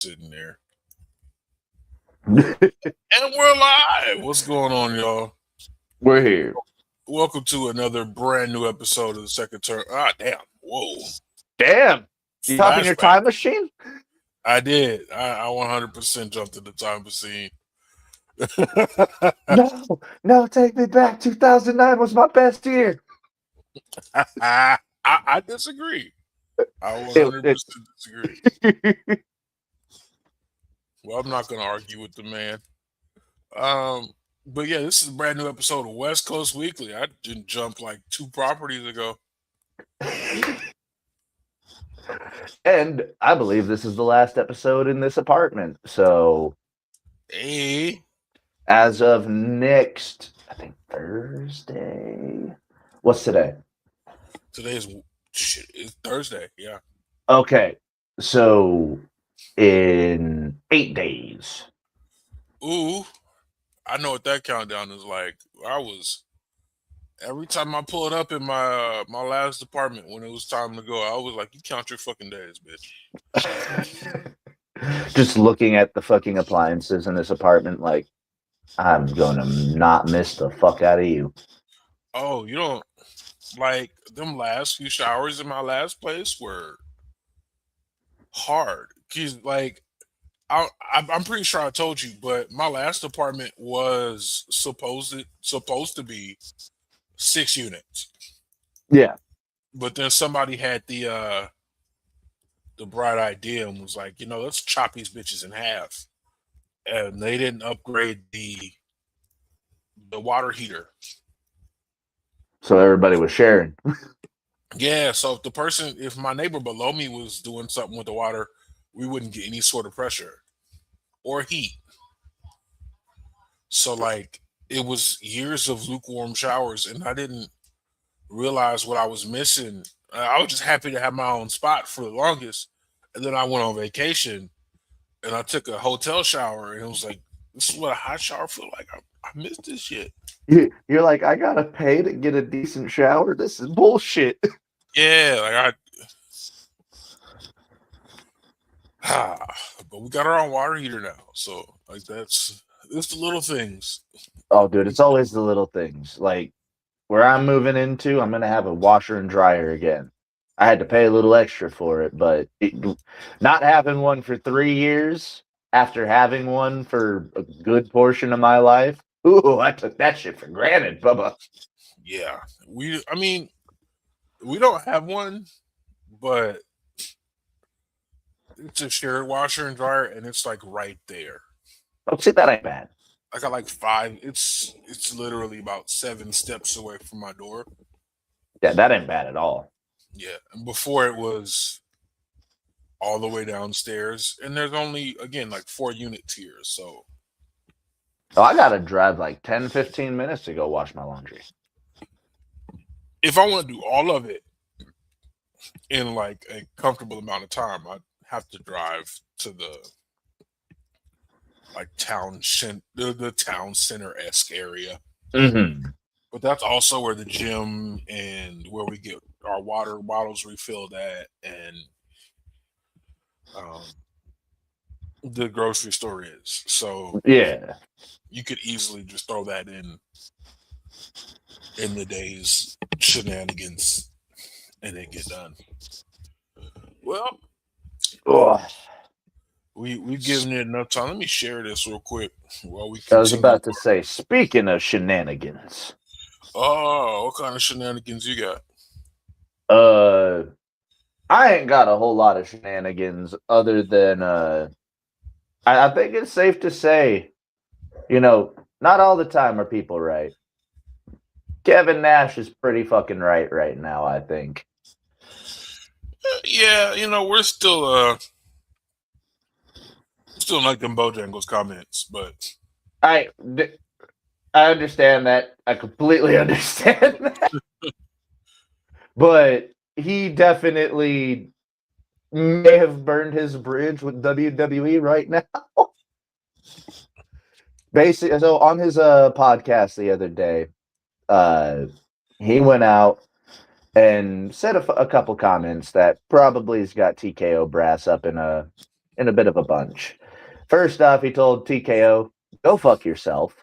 sitting there. And we're live. What's going on, y'all? We're here. Welcome to another brand new episode of the second term. Ah, damn. Whoa. Damn. You hopping your Flashback. time machine? I did. I 100% jumped in the time machine. No, take me back. 2009 was my best year. I disagree. I 100% disagree. Well, I'm not going to argue with the man. But yeah, this is a brand new episode of West Coast Weekly. I didn't jump like 2 properties ago. And I believe this is the last episode in this apartment. So, Hey. as of next, I think Thursday. What's today? It's Thursday, yeah. Okay. So, in 8 days. Ooh. I know what that countdown is like. Every time I pulled up in my my last apartment when it was time to go, I was like, "You count your fucking days, bitch." Just looking at the fucking appliances in this apartment, like, I'm gonna not miss the fuck out of you. Oh, you don't like them last few showers in my last place were hard. 'Cause like I'm pretty sure I told you, but my last apartment was supposed to be 6 units. Yeah. But then somebody had the bright idea and was like, let's chop these bitches in half. And they didn't upgrade the water heater. So everybody was sharing. Yeah, so if my neighbor below me was doing something with the water, we wouldn't get any sort of pressure or heat. So like it was years of lukewarm showers, and I didn't realize what I was missing. I was just happy to have my own spot for the longest, and then I went on vacation, and I took a hotel shower, and it was like, this is what a hot shower feel like. I missed this shit. You're like, I gotta pay to get a decent shower. This is bullshit. Yeah, but we got our own water heater now, so like it's the little things. Oh, dude, it's always the little things. Like where I'm moving into, I'm gonna have a washer and dryer again. I had to pay a little extra for it, but not having one for 3 years after having one for a good portion of my life. Ooh, I took that shit for granted, Bubba. Yeah, we don't have one, but it's a shared washer and dryer, and it's like right there. Oh, see, that ain't bad. I got like 5. It's literally about 7 steps away from my door. Yeah, that ain't bad at all. Yeah, and before it was all the way downstairs, and there's only again like 4 units here, so. Oh, I gotta drive like 10, 15 minutes to go wash my laundry. If I want to do all of it in like a comfortable amount of time, I'd have to drive to the like the town center-esque area. Mm-hmm. But that's also where the gym and where we get our water bottles refilled at, and the grocery store is. So yeah, you could easily just throw that in the day's shenanigans and then get done. Well, we've given it enough time. Let me share this real quick while we continue. I was about to say, speaking of shenanigans. Oh, what kind of shenanigans you got? I ain't got a whole lot of shenanigans other than I think it's safe to say, not all the time are people right. Kevin Nash is pretty fucking right now, I think. Yeah, we're still like them Bojangles comments, but I understand that. I completely understand that. But he definitely may have burned his bridge with WWE right now. Basically, so on his podcast the other day, he went out and said a couple comments that probably has got TKO brass up in a in a bit of a bunch. First off, he told TKO, "Go fuck yourself.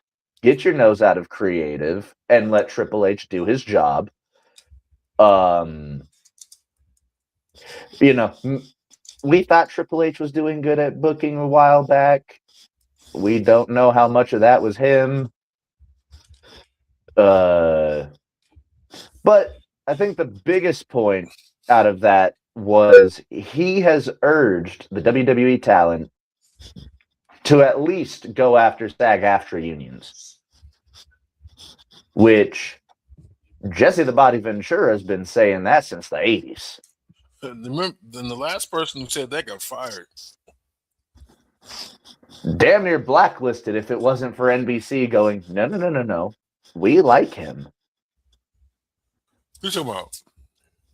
Get your nose out of creative and let Triple H do his job." Um, you know, we thought Triple H was doing good at booking a while back. We don't know how much of that was him. But I think the biggest point out of that was he has urged the WWE talent to at least go after SAG-AFTRA unions, which Jesse the Body Ventura has been saying that since the 80s. Remember, then the last person who said that got fired. Damn near blacklisted if it wasn't for NBC going, no, no, no, no, no. We like him. Who's talking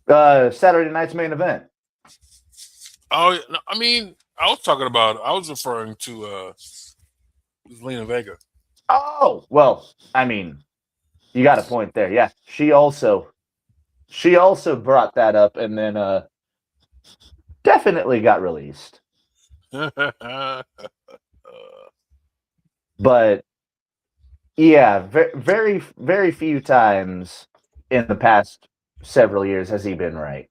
about? Saturday night's main event. Oh, I mean, I was referring to Lena Vega. Oh, well, I mean, you got a point there. Yeah, she also brought that up and then definitely got released. But yeah, very, very few times in the past several years has he been right.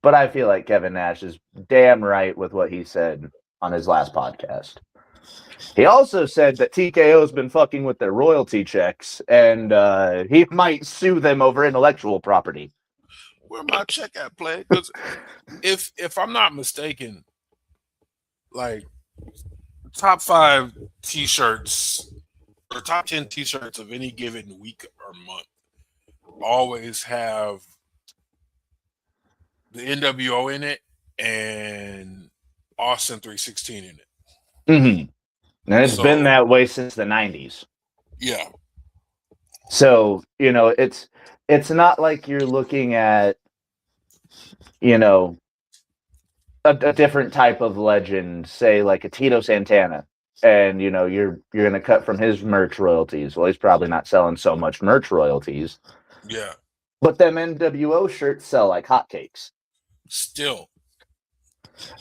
But I feel like Kevin Nash is damn right with what he said on his last podcast. He also said that TKO has been fucking with their royalty checks, and he might sue them over intellectual property. Where my check at, play? Because if I'm not mistaken, like top 5 T-shirts or top 10 T-shirts of any given week or month always have the NWO in it and Austin 316 in it. Mm-hmm. And it's been that way since the 90s. Yeah. So, it's not like you're looking at, a different type of legend, say like a Tito Santana, and you're going to cut from his merch royalties. Well, he's probably not selling so much merch royalties. Yeah. But them NWO shirts sell like hotcakes. Still.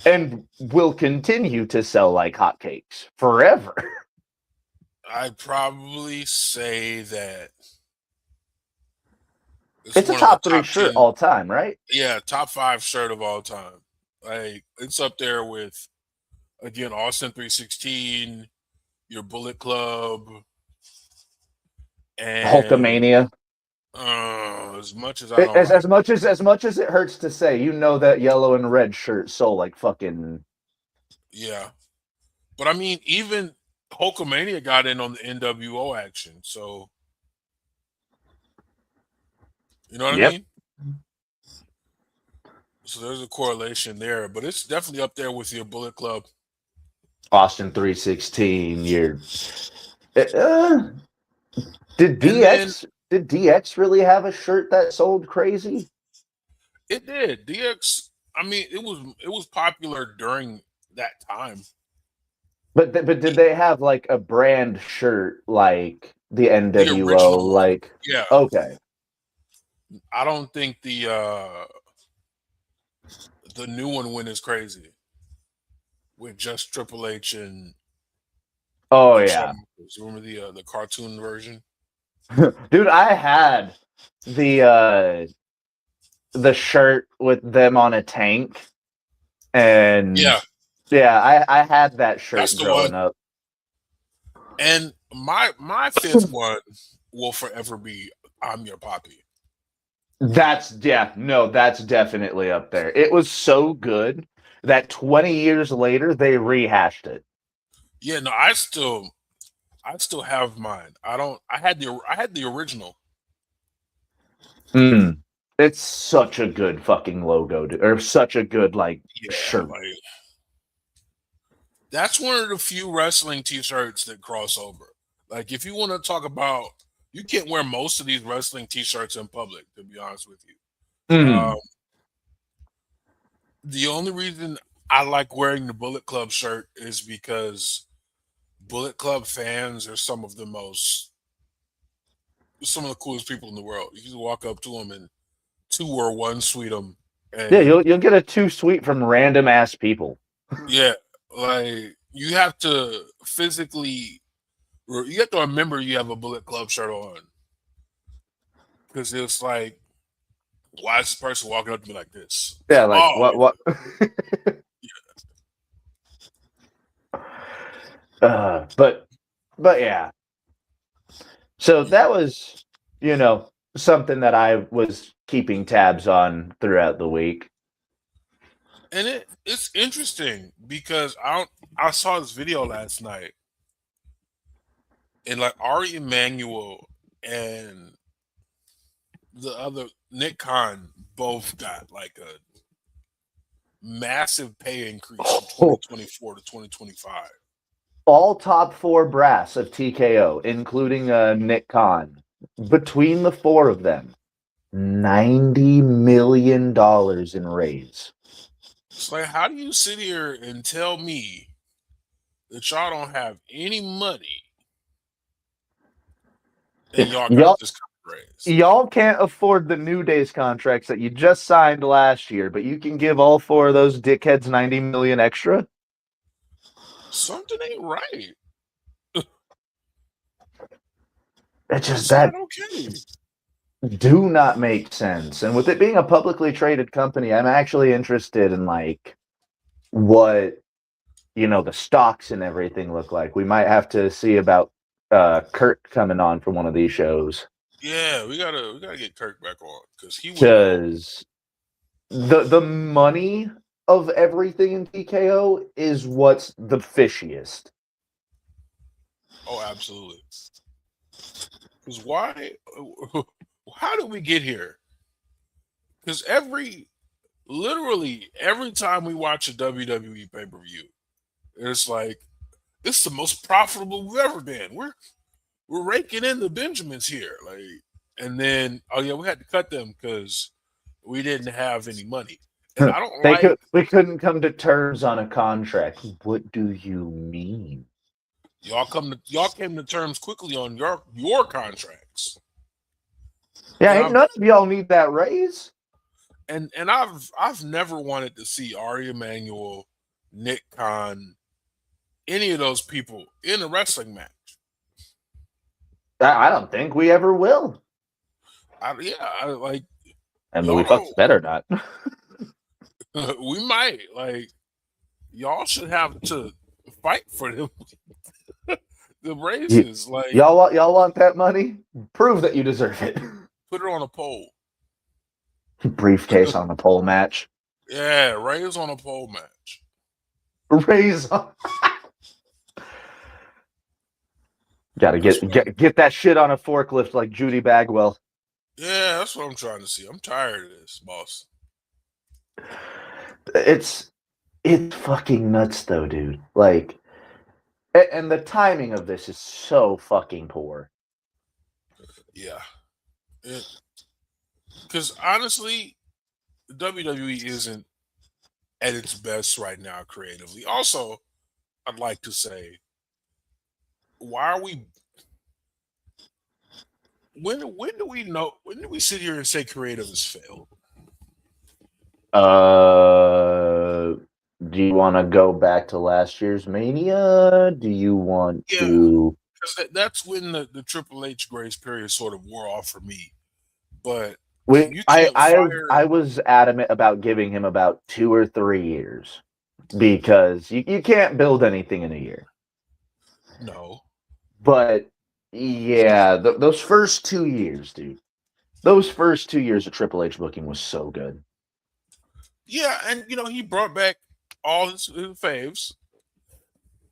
And will continue to sell like hotcakes forever. I'd probably say that it's a top 3 shirt 10, all time, right? Yeah, top 5 shirt of all time. Like, it's up there with, again, Austin 316, your Bullet Club, and Hulkamania. As much as I don't as much as it hurts to say, that yellow and red shirt sold like fucking. Yeah, but I mean, even Hulkamania got in on the NWO action, so you know what I mean. So there's a correlation there, but it's definitely up there with your Bullet Club, Austin 316. Did DX really have a shirt that sold crazy? It did. DX. I mean, it was popular during that time. But did they have like a brand shirt like the NWO? Like, yeah. Okay. I don't think the new one went as crazy with just Triple H and. Oh yeah. Remember the cartoon version? Dude, I had the shirt with them on a tank, and I had that shirt growing up. And my 5th one will forever be "I'm Your Poppy." That's definitely up there. It was so good that 20 years later they rehashed it. Yeah, no, I still have mine. I had the original. It's such a good fucking logo, or such a good shirt. That's one of the few wrestling T-shirts that cross over. Like, if you want to talk about, you can't wear most of these wrestling T-shirts in public, to be honest with you. The only reason I like wearing the Bullet Club shirt is because Bullet Club fans are some of the coolest people in the world. You can walk up to them and 2 or 1 sweet them. Yeah, you'll get a 2 sweet from random ass people. Yeah, Like you have to physically, you have to remember you have a Bullet Club shirt on because it's like, why is this person walking up to me like this? Yeah, like Oh, what? But yeah. So that was, something that I was keeping tabs on throughout the week. and it's interesting because I saw this video last night, and like Ari Emanuel and the other Nick Khan both got like a massive pay increase from Oh, 2024 to 2025. all top four brass of TKO, including Nick Khan. Between the four of them, $90 million in raise. It's like, how do you sit here and tell me that y'all don't have any money and y'all got Y'all, this kind of raise? y'all can't afford the New Days contracts that you just signed last year, but you can give all four of those dickheads 90 million extra. Something ain't right. It's just It's not that okay. do not make sense. And with it being a publicly traded company, I'm actually interested in like what the stocks and everything look like. We might have to see about Kurt coming on for one of these shows. Yeah, we gotta get Kirk back on because he would know. Because the money of everything in TKO is what's the fishiest. Oh, absolutely. Because why? How did we get here? Because literally every time we watch a WWE pay per view, it's like it's the most profitable we've ever been. We're raking in the Benjamins here, like, and then oh yeah, we had to cut them because we didn't have any money, and I don't like We couldn't come to terms on a contract. What do you mean? y'all came to terms quickly on your contracts, Yeah, and ain't none of y'all need that raise. I've never wanted to see Ari Emanuel, Nick Khan, any of those people in a wrestling match. I don't think we ever will. I like And Louis y'all. fucks better not. We might like y'all should have to fight for them the raises. Like Y'all want that money? Prove that you deserve it. put it on a poll. Briefcase on the pole match. Yeah, raise on a pole match. Raise on. Gotta That's get that shit on a forklift like Judy Bagwell. yeah, that's what I'm trying to see. I'm tired of this, boss. It's fucking nuts though, dude. Like, and the timing of this is so fucking poor. Yeah, because honestly, WWE isn't at its best right now creatively. Also, I'd like to say, why are we? When do we know? When do we sit here and say creative has failed? Uh, do you want to go back to last year's Mania? Do you want Yeah, to? because that's when the Triple H grace period sort of wore off for me. But you I can't I fire. I was adamant about giving him about 2 or 3 years because you can't build anything in a year. No. But yeah, those first 2 years, dude. Those first 2 years of Triple H booking was so good. Yeah, and he brought back all his faves.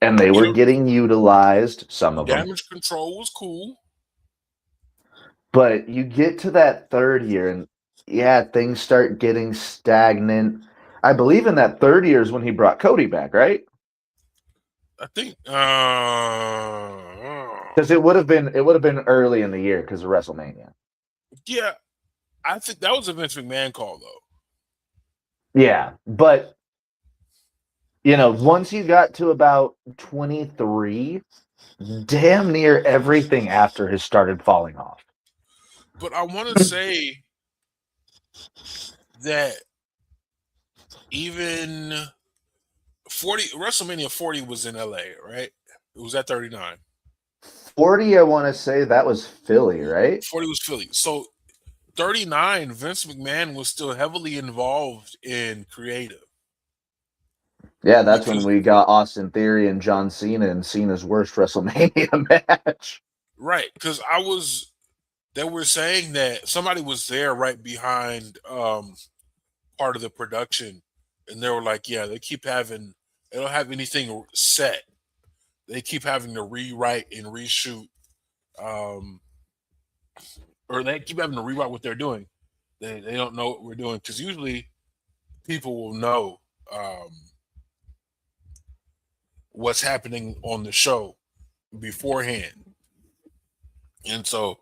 And they You were know, getting utilized, some of them. damage control was cool. But you get to that third year, and yeah, things start getting stagnant. I believe in that third year is when he brought Cody back, right? I think. Because it would have been early in the year because of WrestleMania. Yeah, I think that was a Vince McMahon call though. Yeah, but once you got to about 23, damn near everything after has started falling off. But I want to say that even WrestleMania 40 was in LA, right? It was at 39. 40, I want to say that was Philly, right? 40 was Philly. So 39, Vince McMahon was still heavily involved in creative Yeah, that's when because we got Austin Theory and John Cena in Cena's worst WrestleMania match. right, because I was they were saying that somebody was there right behind part of the production, and they were like, yeah, they don't have anything set. They keep having to rewrite and reshoot, um, or they keep having to rewrite what they're doing. They don't know what we're doing because usually people will know um, what's happening on the show beforehand, and so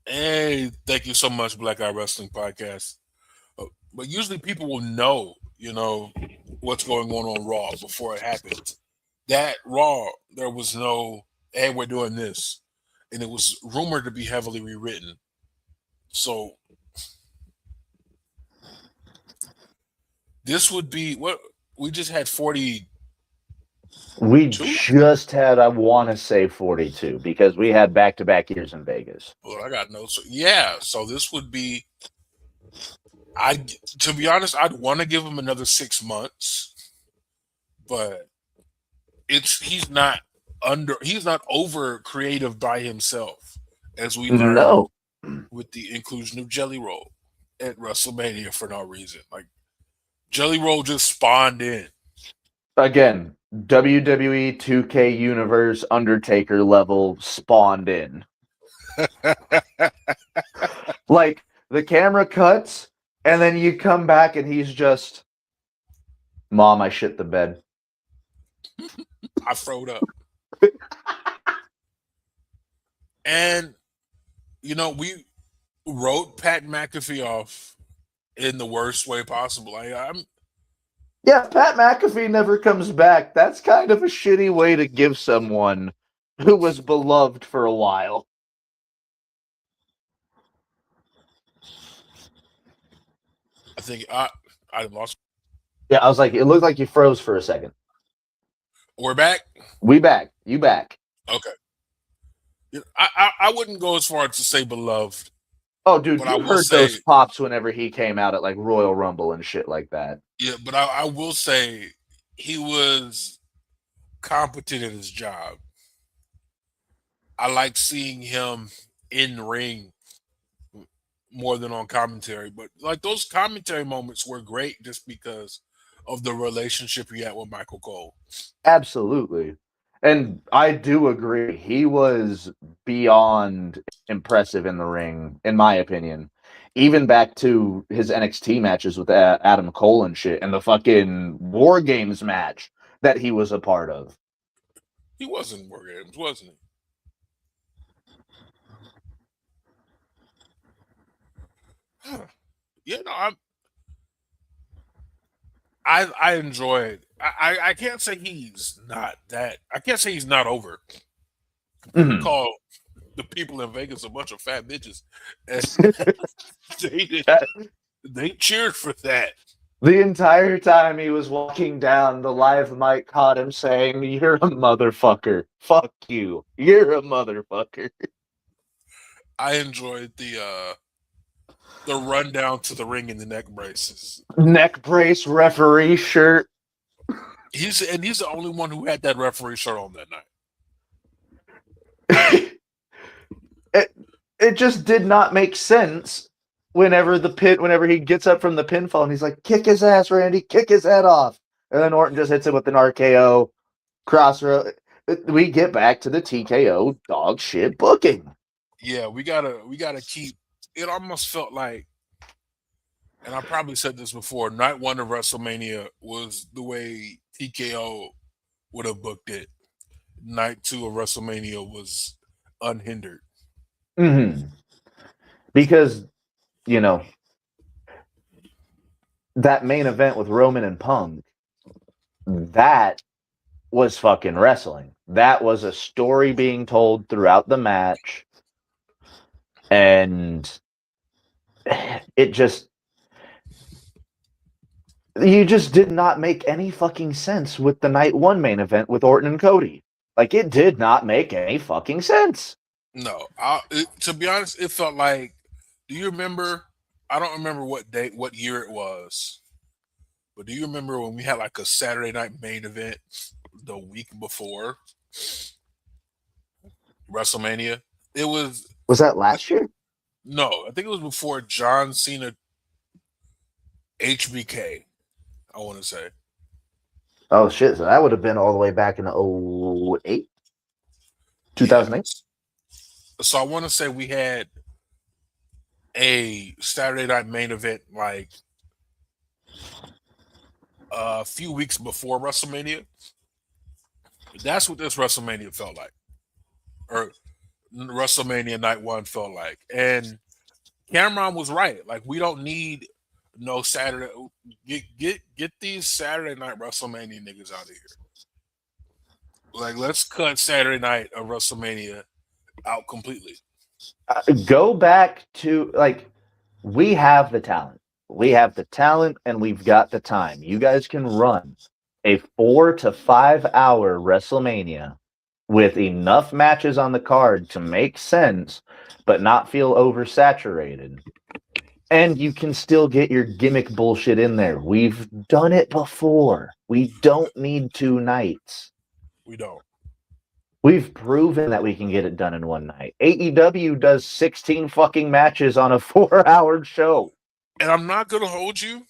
hey, thank you so much, Black Eye Wrestling Podcast. But usually people will know, what's going on Raw before it happens. That Raw, there was no, hey, we're doing this. And it was rumored to be heavily rewritten. So this would be what we just had 42. We just had, I want to say 42 because we had back-to-back years in Vegas. Well, I got notes. Yeah. So this would be, I, to be honest, I'd want to give him another 6 months, but he's not over creative by himself, as we learned No. with the inclusion of Jelly Roll at WrestleMania for no reason. Like Jelly Roll just spawned in. Again, WWE 2K Universe Undertaker level spawned in. Like the camera cuts and then you come back and he's just, Mom, I shit the bed. I throwed up. And we wrote Pat McAfee off in the worst way possible. Yeah, Pat McAfee never comes back. That's kind of a shitty way to give someone who was beloved for a while. I think I lost. Yeah, I was like, it looked like you froze for a second. We're back. We back. You back. Okay. I wouldn't go as far as to say beloved. Oh, dude, but you heard those pops whenever he came out at like Royal Rumble and shit like that. Yeah, but I will say he was competent at his job. I like seeing him in the ring more than on commentary, but like those commentary moments were great just because of the relationship he had with Michael Cole. Absolutely. And I do agree. He was beyond impressive in the ring, in my opinion. Even back to his NXT matches with Adam Cole and shit, and the fucking War Games match that he was a part of. He was in War Games, wasn't he? Huh. Yeah, no, I enjoyed. I can't say he's not that. I can't say he's not over. Mm-hmm. Call the people in Vegas a bunch of fat bitches. They cheered for that. The entire time he was walking down, the live mic caught him saying, "You're a motherfucker. Fuck you. You're a motherfucker." I enjoyed the rundown to the ring in the neck braces. Neck brace referee shirt. He's the only one who had that referee shirt on that night. It just did not make sense whenever he gets up from the pinfall and he's like, "Kick his ass, Randy, kick his head off." And then Orton just hits him with an RKO crossroad. We get back to the TKO dog shit booking. Yeah, we gotta keep it. Almost felt like, and I probably said this before, night one of WrestleMania was the way TKO would have booked it. Night two of WrestleMania was unhindered. Mm-hmm. Because, that main event with Roman and Punk, that was fucking wrestling. That was a story being told throughout the match. And it just, You just did not make any fucking sense with the night one main event with Orton and Cody. Like, it did not make any fucking sense. No, to be honest, it felt like. Do you remember? I don't remember what date, what year it was, but do you remember when we had like a Saturday night main event the week before WrestleMania? It was Was that last year? no, I think it was before John Cena HBK. I want to say, Oh shit! So that would have been all the way back in 08? yeah. 2008? So I want to say we had a Saturday night main event like a few weeks before WrestleMania. That's what this WrestleMania felt like, or WrestleMania Night One felt like. And Cameron was right. Like we don't need no Saturday. Get these Saturday night WrestleMania niggas out of here. Like let's cut Saturday night of WrestleMania out completely. Go back to, like, we have the talent. We have the talent and we've got the time. You guys can run a 4 to 5 hour WrestleMania with enough matches on the card to make sense, but not feel oversaturated. And you can still get your gimmick bullshit in there. We've done it before. We don't need 2 nights. We don't. We've proven that we can get it done in one night. AEW does 16 fucking matches on a 4 hour show. And I'm not gonna hold you.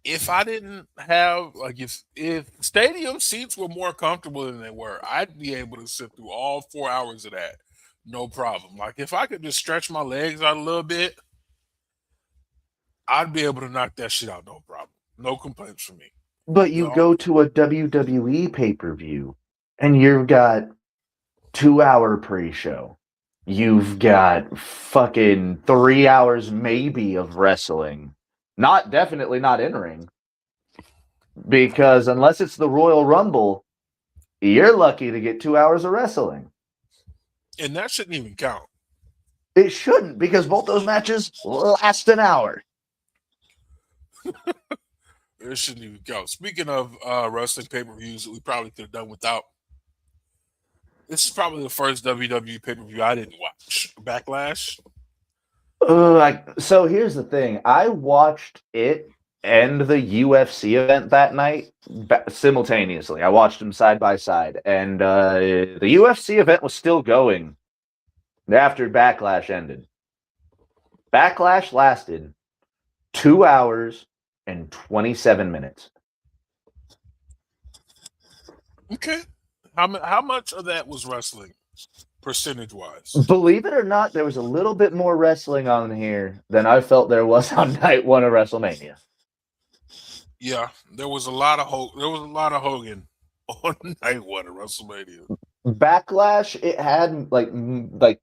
If I didn't have like if stadium seats were more comfortable than they were, I'd be able to sit through all 4 hours of that. No problem. Like if I could just stretch my legs out a little bit, I'd be able to knock that shit out, no problem. No complaints from me. But you go to a WWE pay-per-view and you've got 2 hour pre-show. You've got fucking 3 hours maybe of wrestling. Definitely not in ring. Because unless it's the Royal Rumble, you're lucky to get 2 hours of wrestling. And that shouldn't even count. It shouldn't, because both those matches last an hour. It shouldn't even count. Speaking of wrestling pay-per-views that we probably could have done without, this is probably the first WWE pay-per-view I didn't watch. Backlash. So here's the thing. I watched it and the UFC event that night simultaneously. I watched them side by side. And the UFC event was still going after Backlash ended. Backlash lasted 2 hours and 27 minutes. Okay. How much of that was wrestling, percentage wise? Believe it or not, there was a little bit more wrestling on here than I felt there was on night one of WrestleMania. Yeah, there was a lot of Hogan on night one of WrestleMania. Backlash, it had like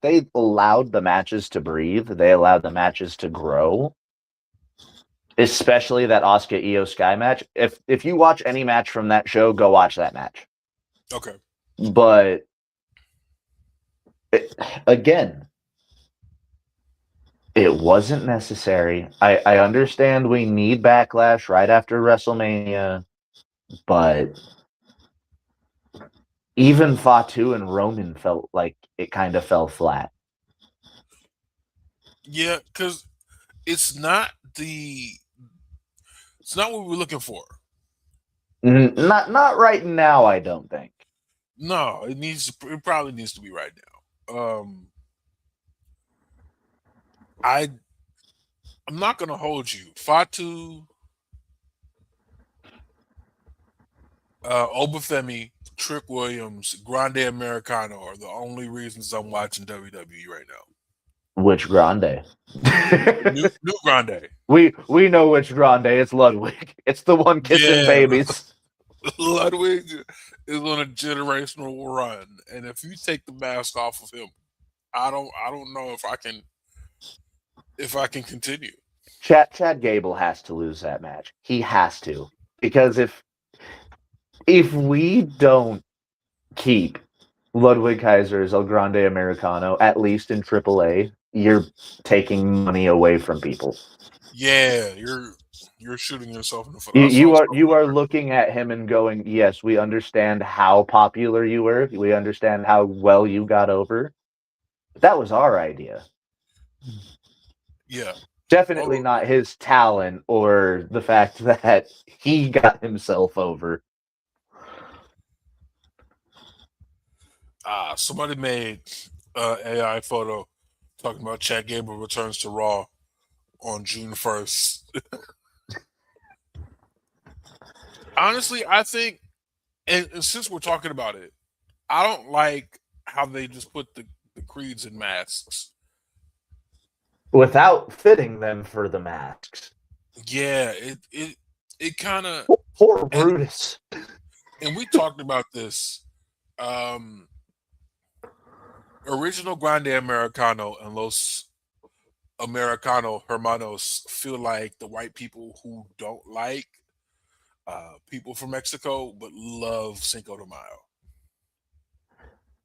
they allowed the matches to breathe. They allowed the matches to grow. Especially that Asuka Io Sky match. If you watch any match from that show, go watch that match. Okay. But again, it wasn't necessary. I understand we need Backlash right after WrestleMania, but even Fatu and Roman felt like it kind of fell flat. Yeah, because it's not what we're looking for. Not right now, I don't think. No, it probably needs to be right now. I'm not gonna hold you. Fatu, Obafemi, Trick Williams, Grande Americano are the only reasons I'm watching WWE right now. Which Grande? New Grande. We know which Grande. It's Ludwig. It's the one kissing babies. Ludwig is on a generational run, and if you take the mask off of him, I don't know if I can continue. Chad Gable has to lose that match. He has to, because if we don't keep Ludwig Kaiser's El Grande Americano at least in AAA, you're taking money away from people. Yeah, You're shooting yourself in the foot. You, I saw you are something you are looking at him and going, yes, we understand how popular you were. We understand how well you got over. But that was our idea. yeah. Definitely Oh, not his talent or the fact that he got himself over. somebody made AI photo talking about Chad Gable returns to Raw on June 1st. Honestly, I think, and since we're talking about it, I don't like how they just put the creeds in masks. Without fitting them for the masks. Yeah, it kind of, Poor and Brutus. we talked about this. Um, Original Grande Americano and Los Americano Hermanos feel like the white people who don't like people from Mexico but love Cinco de Mayo.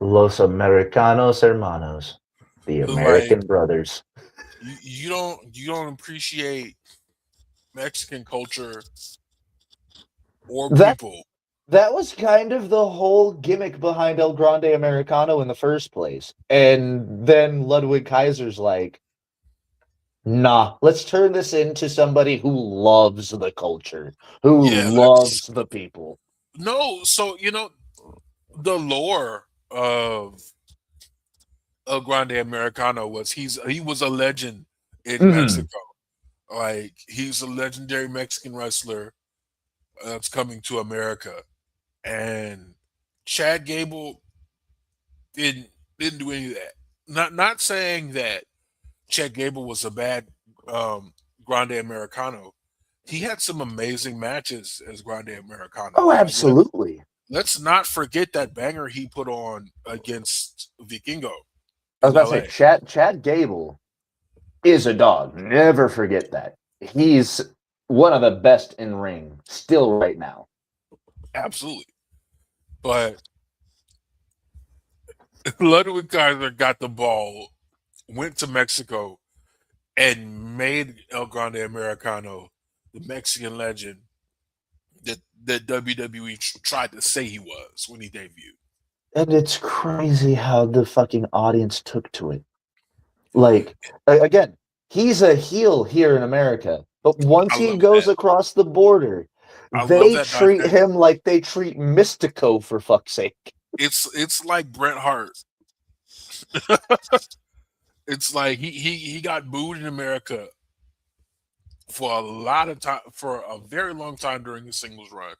Los Americanos Hermanos. The Like American Brothers. you don't appreciate Mexican culture or That people. that was kind of the whole gimmick behind El Grande Americano in the first place. And then Ludwig Kaiser's like, nah, let's turn this into somebody who loves the culture, who Yeah, loves the people. no. So the lore of El Grande Americano was he was a legend in Mhm. Mexico. Like he's a legendary Mexican wrestler that's coming to America, and Chad Gable didn't didn't do any of that. Not saying that Chad Gable was a bad Grande Americano. He had some amazing matches as Grande Americano. Oh, Like absolutely. let's not forget that banger he put on against Vikingo I was in about to say, LA. Chad Gable is a dog. Never forget that. He's one of the best in ring still right now. Absolutely. But Ludwig Kaiser got the ball, went to Mexico, and made El Grande Americano the Mexican legend that WWE tried to say he was when he debuted. And it's crazy how the fucking audience took to it. Like, again, he's a heel here in America, but once I he love goes that. across the border, I love they that treat dynamic. him like they treat Mystico, for fuck's sake. It's like Bret Hart. It's like he got booed in America for a lot of time, for a very long time during his singles run,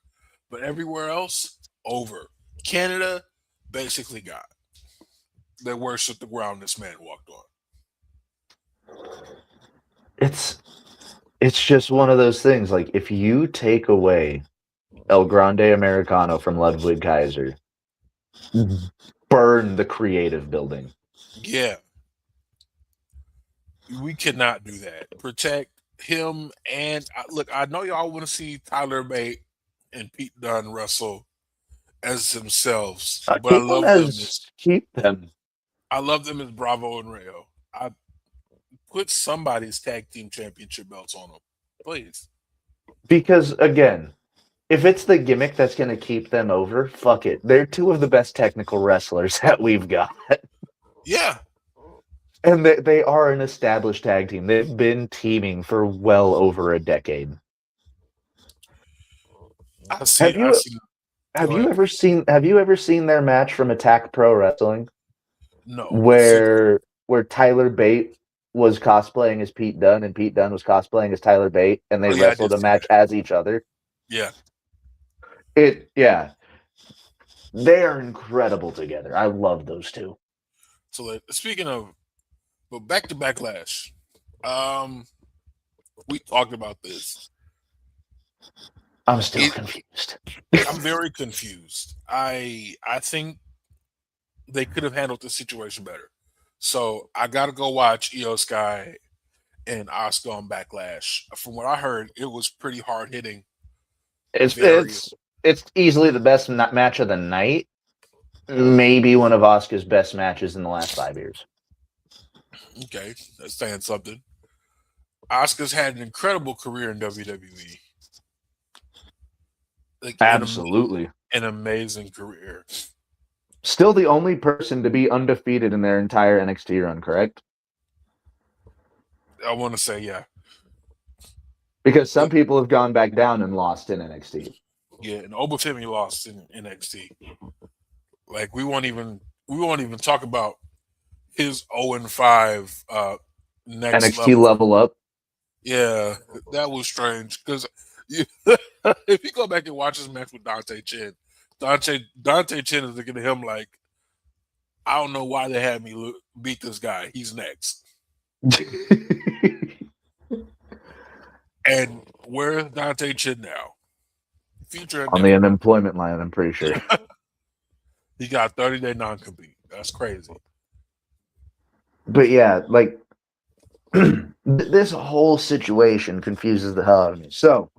but everywhere else over. Canada basically got, they worshiped the ground this man walked on. It's it's just one of those things. Like, if you take away El Grande Americano from Ludwig Kaiser, burn the creative building. Yeah, we cannot do that. Protect him, and look, I know y'all want to see Tyler Bate and Pete Dunne wrestle as themselves, but Keep them as keep them. I love them as Bravo and Rayo. I put somebody's tag team championship belts on them, please. Because again, if it's the gimmick that's going to keep them over, fuck it. They're two of the best technical wrestlers that we've got. Yeah, And they are an established tag team. They've been teaming for well over a decade. I see. Have I you see. have Go you ahead. ever seen their match from Attack Pro Wrestling No, what's it? where Tyler Bate was cosplaying as Pete Dunne and Pete Dunne was cosplaying as Tyler Bate and Oh they yeah, I wrestled did a see match that. as each other? Yeah. Yeah, they are incredible together. I love those two. So speaking of, but back to Backlash. Um, we talked about this. I'm still It. confused. I'm very confused. I think they could have handled the situation better. So I got to go watch Io Sky and Asuka on Backlash. From what I heard, it was pretty hard hitting. It's Very it's it's easily the best match of the night. Maybe one of Asuka's best matches in the last 5 years. okay. That's saying something. Asuka's had an incredible career in WWE, like Absolutely. an amazing career. Still the only person to be undefeated in their entire NXT run, correct? I want to say, yeah, Because some but people have gone back down and lost in NXT. yeah, and Obafemi lost in NXT. Like we won't even talk about his 0-5 next NXT level. level up. Yeah, that was strange because if you go back and watch his match with Dante Chen, Dante Chen is looking at him like, I don't know why they had me beat this guy. He's next. And where's Dante Chen now? Future On the endeavor. unemployment line, I'm pretty sure. He got 30-day non-compete. That's crazy. But yeah, like this whole situation confuses the hell out of me. So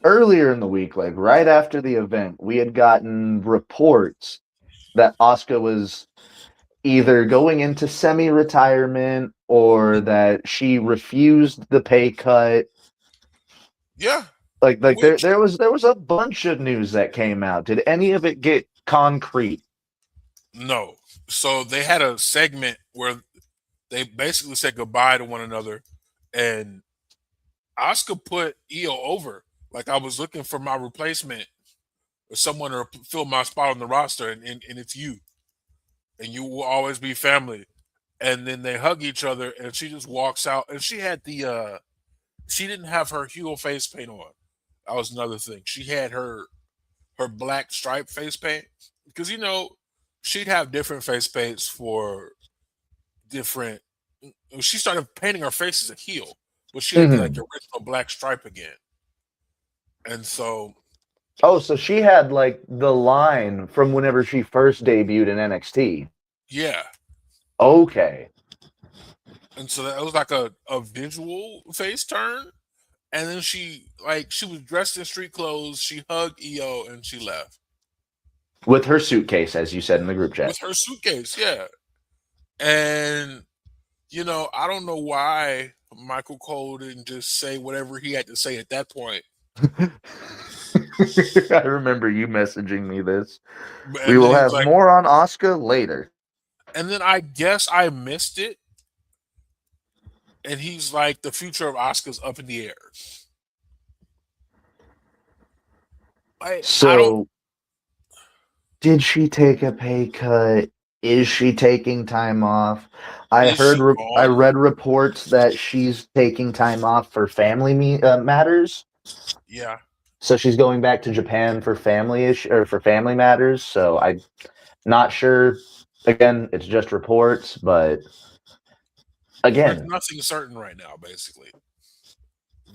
earlier in the week, like right after the event, we had gotten reports that Asuka was either going into semi-retirement or that she refused the pay cut. Yeah. Like Which there was a bunch of news that came out. Did any of it get concrete? no. So they had a segment where they basically said goodbye to one another, and Oscar put Io over. Like I was looking for my replacement or someone to fill my spot on the roster, and it's you, and you will always be family. And then they hug each other, and she just walks out, and she had she didn't have her heel face paint on. That was another thing. She had her black stripe face paint because she'd have different face paints for different. She started painting her face as a heel, but she had like Mm-hmm. the original black stripe again, and so Oh, so she had like the line from whenever she first debuted in NXT. yeah, Okay. and so that was like a visual face turn, and then she was dressed in street clothes. She hugged Io and she left With her suitcase, as you said in the group chat. with her suitcase. Yeah, and I don't know why Michael Cole didn't just say whatever he had to say at that point. I remember you messaging me this. We And then will he was have like, more on Asuka later. and then I guess I missed it. And he's like, the future of Oscar's up in the air. I don't. So, did she take a pay cut? Is she taking time off? Is she I gone? read reports that she's taking time off for matters. Yeah. So she's going back to Japan for family matters. So I'm not sure. Again, it's just reports, but There's again, nothing certain right now, basically.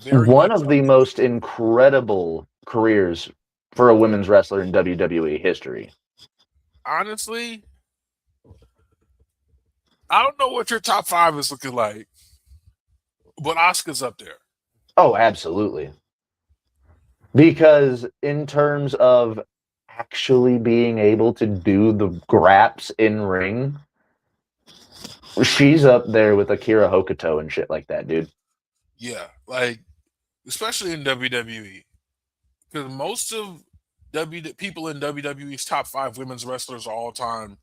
Very one much of the most incredible careers for a women's wrestler in WWE history. honestly, I don't know what your top five is looking like, but Oscar's up there. Oh, absolutely. Because in terms of actually being able to do the graps in ring, she's up there with Akira Hokuto and shit like that, dude. Yeah. Like, especially in WWE. Because most of people in WWE's top five women's wrestlers of all time,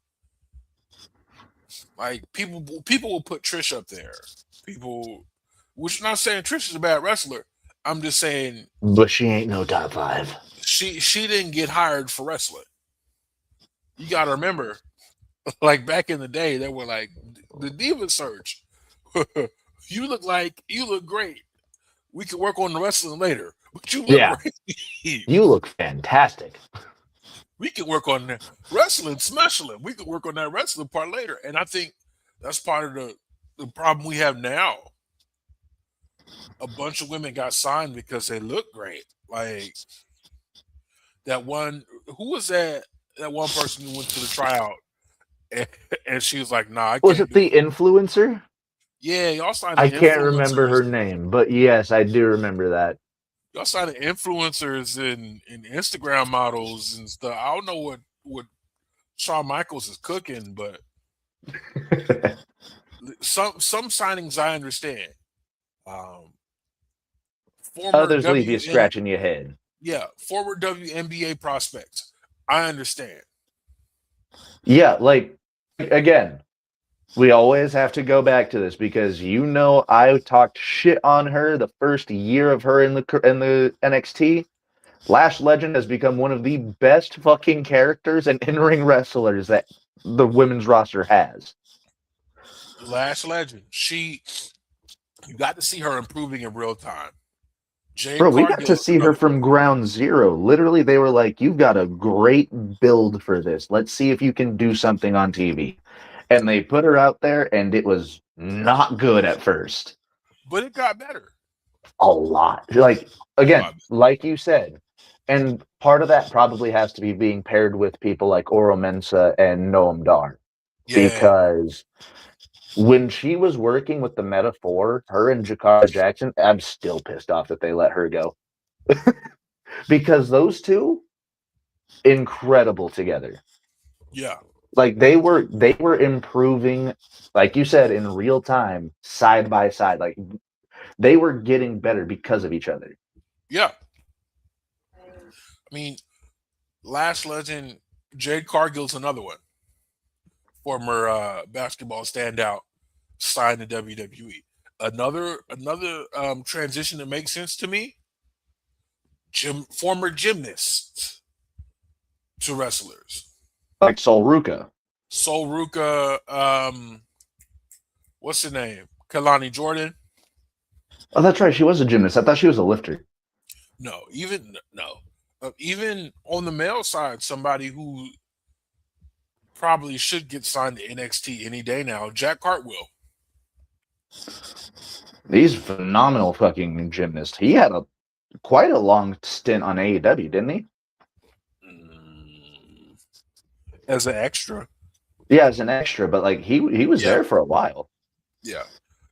like people will put Trish up there. People, which I'm not saying Trish is a bad wrestler. I'm just saying But she ain't no top five. she didn't get hired for wrestling. You got to remember, like back in the day, they were like the Diva Search. You look great. We can work on the wrestling later, but you look Yeah, great. you look fantastic. We can work on the wrestling, smashing. We can work on that wrestling part later. And I think that's part of the problem we have now. A bunch of women got signed because they look great. Like that one, who was that one person who went to the tryout and, and she was like, "Nah, I Was can't it do the it." influencer? Yeah, y'all signed I the can't remember her influencers. name, but yes, I do remember that. Y'all signed the influencers and Instagram models and stuff. I don't know what Shawn Michaels is cooking, but some signings I understand. former Others leave you WN scratching your head. yeah, former WNBA prospects. I understand. Yeah, like again, we always have to go back to this because I talked shit on her the first year of her in the NXT. Lash Legend has become one of the best fucking characters and in-ring wrestlers that the women's roster has. Last legend. You got to see her improving in real time. Jade Bro, we got to Cargill is see her another one. from ground zero. Literally, they were like, "You've got a great build for this. Let's see if you can do something on TV." And they put her out there, and it was not good at first. But it got better. A lot. Like, A again, lot better. like you said, and part of that probably has to be being paired with people like Oro Mensa and Noam Dar. Yeah. Because when she was working with the Metaphor, her and Jakarta Jackson, I'm still pissed off that they let her go. Because those two, incredible together. Yeah. Like they were improving, like you said, in real time, side by side. Like they were getting better because of each other. Yeah. I mean, last legend, Jade Cargill's another one. Former basketball standout signed to WWE. Another transition that makes sense to me. Former gymnasts to wrestlers. Like Sol Ruka. Sol Ruka, what's the name? Kalani Jordan. Oh, that's right. She was a gymnast. I thought she was a lifter. Even on the male side, somebody who probably should get signed to NXT any day now, Jack Cartwheel. He's a phenomenal fucking gymnast. He had a quite a long stint on AEW, didn't he? Mm, as an extra. Yeah, as an extra, but like he was Yeah, there for a while. yeah.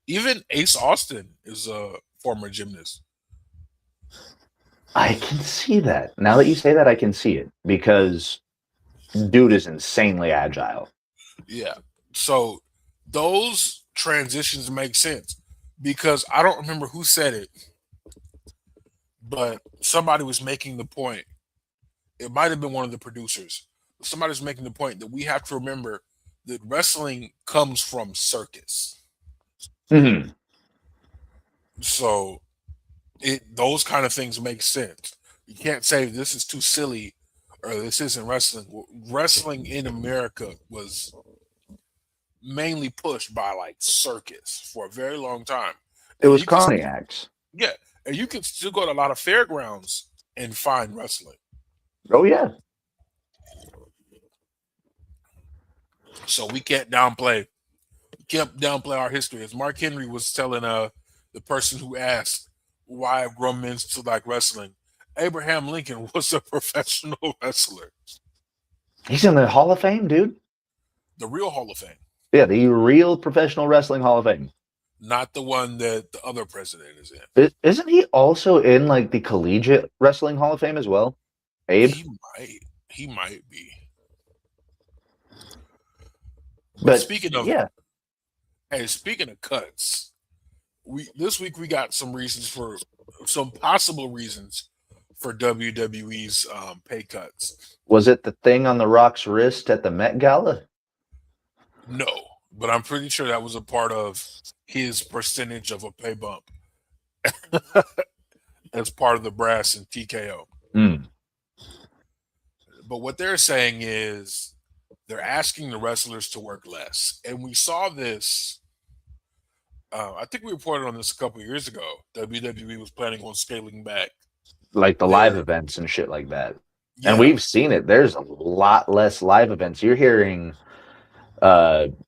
Even Ace Austin is a former gymnast. I can see that. Now that you say that, I can see it because dude is insanely agile. Yeah. So those transitions make sense because I don't remember who said it, but somebody was making the point. It might have been one of the producers. Somebody's making the point that we have to remember that wrestling comes from circus. Mm-hmm. So those kind of things make sense. You can't say this is too silly or this isn't wrestling. Wrestling in America was mainly pushed by like circus for a very long time. It And was you can Cognacs. yeah, and you can still go to a lot of fairgrounds and find wrestling. Oh yeah. So we can't downplay our history. As Mark Henry was telling the person who asked why grown men still like wrestling, Abraham Lincoln was a professional wrestler, He's in the Hall of Fame, dude. the real Hall of Fame, Yeah, the real professional wrestling Hall of Fame. not the one that the other president is in. Isn't he also in like the collegiate wrestling Hall of Fame as well? Abe? He might be. But But yeah, speaking of cuts, we this week we got some possible reasons for WWE's pay cuts. was it the thing on the Rock's wrist at the Met Gala? No, but I'm pretty sure that was a part of his percentage of a pay bump as part of the brass and TKO. Mm. But what they're saying is they're asking the wrestlers to work less. And we saw this, I think we reported on this a couple of years ago. WWE was planning on scaling back Like the live their, events and shit like that. And yeah, we've seen it. There's a lot less live events. You're hearing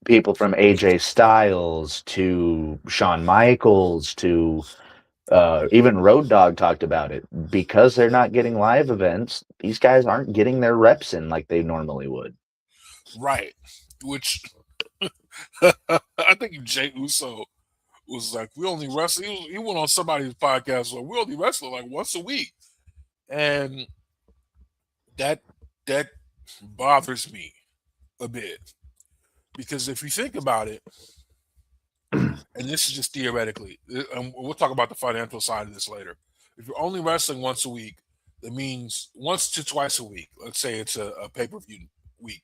people from AJ Styles to Shawn Michaels to even Road Dogg talked about it. Because they're not getting live events, these guys aren't getting their reps in like they normally would. right. Which I think Jay Uso was like, we only wrestle. He went on somebody's podcast, like, we only wrestle like once a week. And that that bothers me a bit. Because if you think about it, and this is just theoretically, and we'll talk about the financial side of this later. If you're only wrestling once a week, that means once to twice a week. Let's say it's a pay per view week.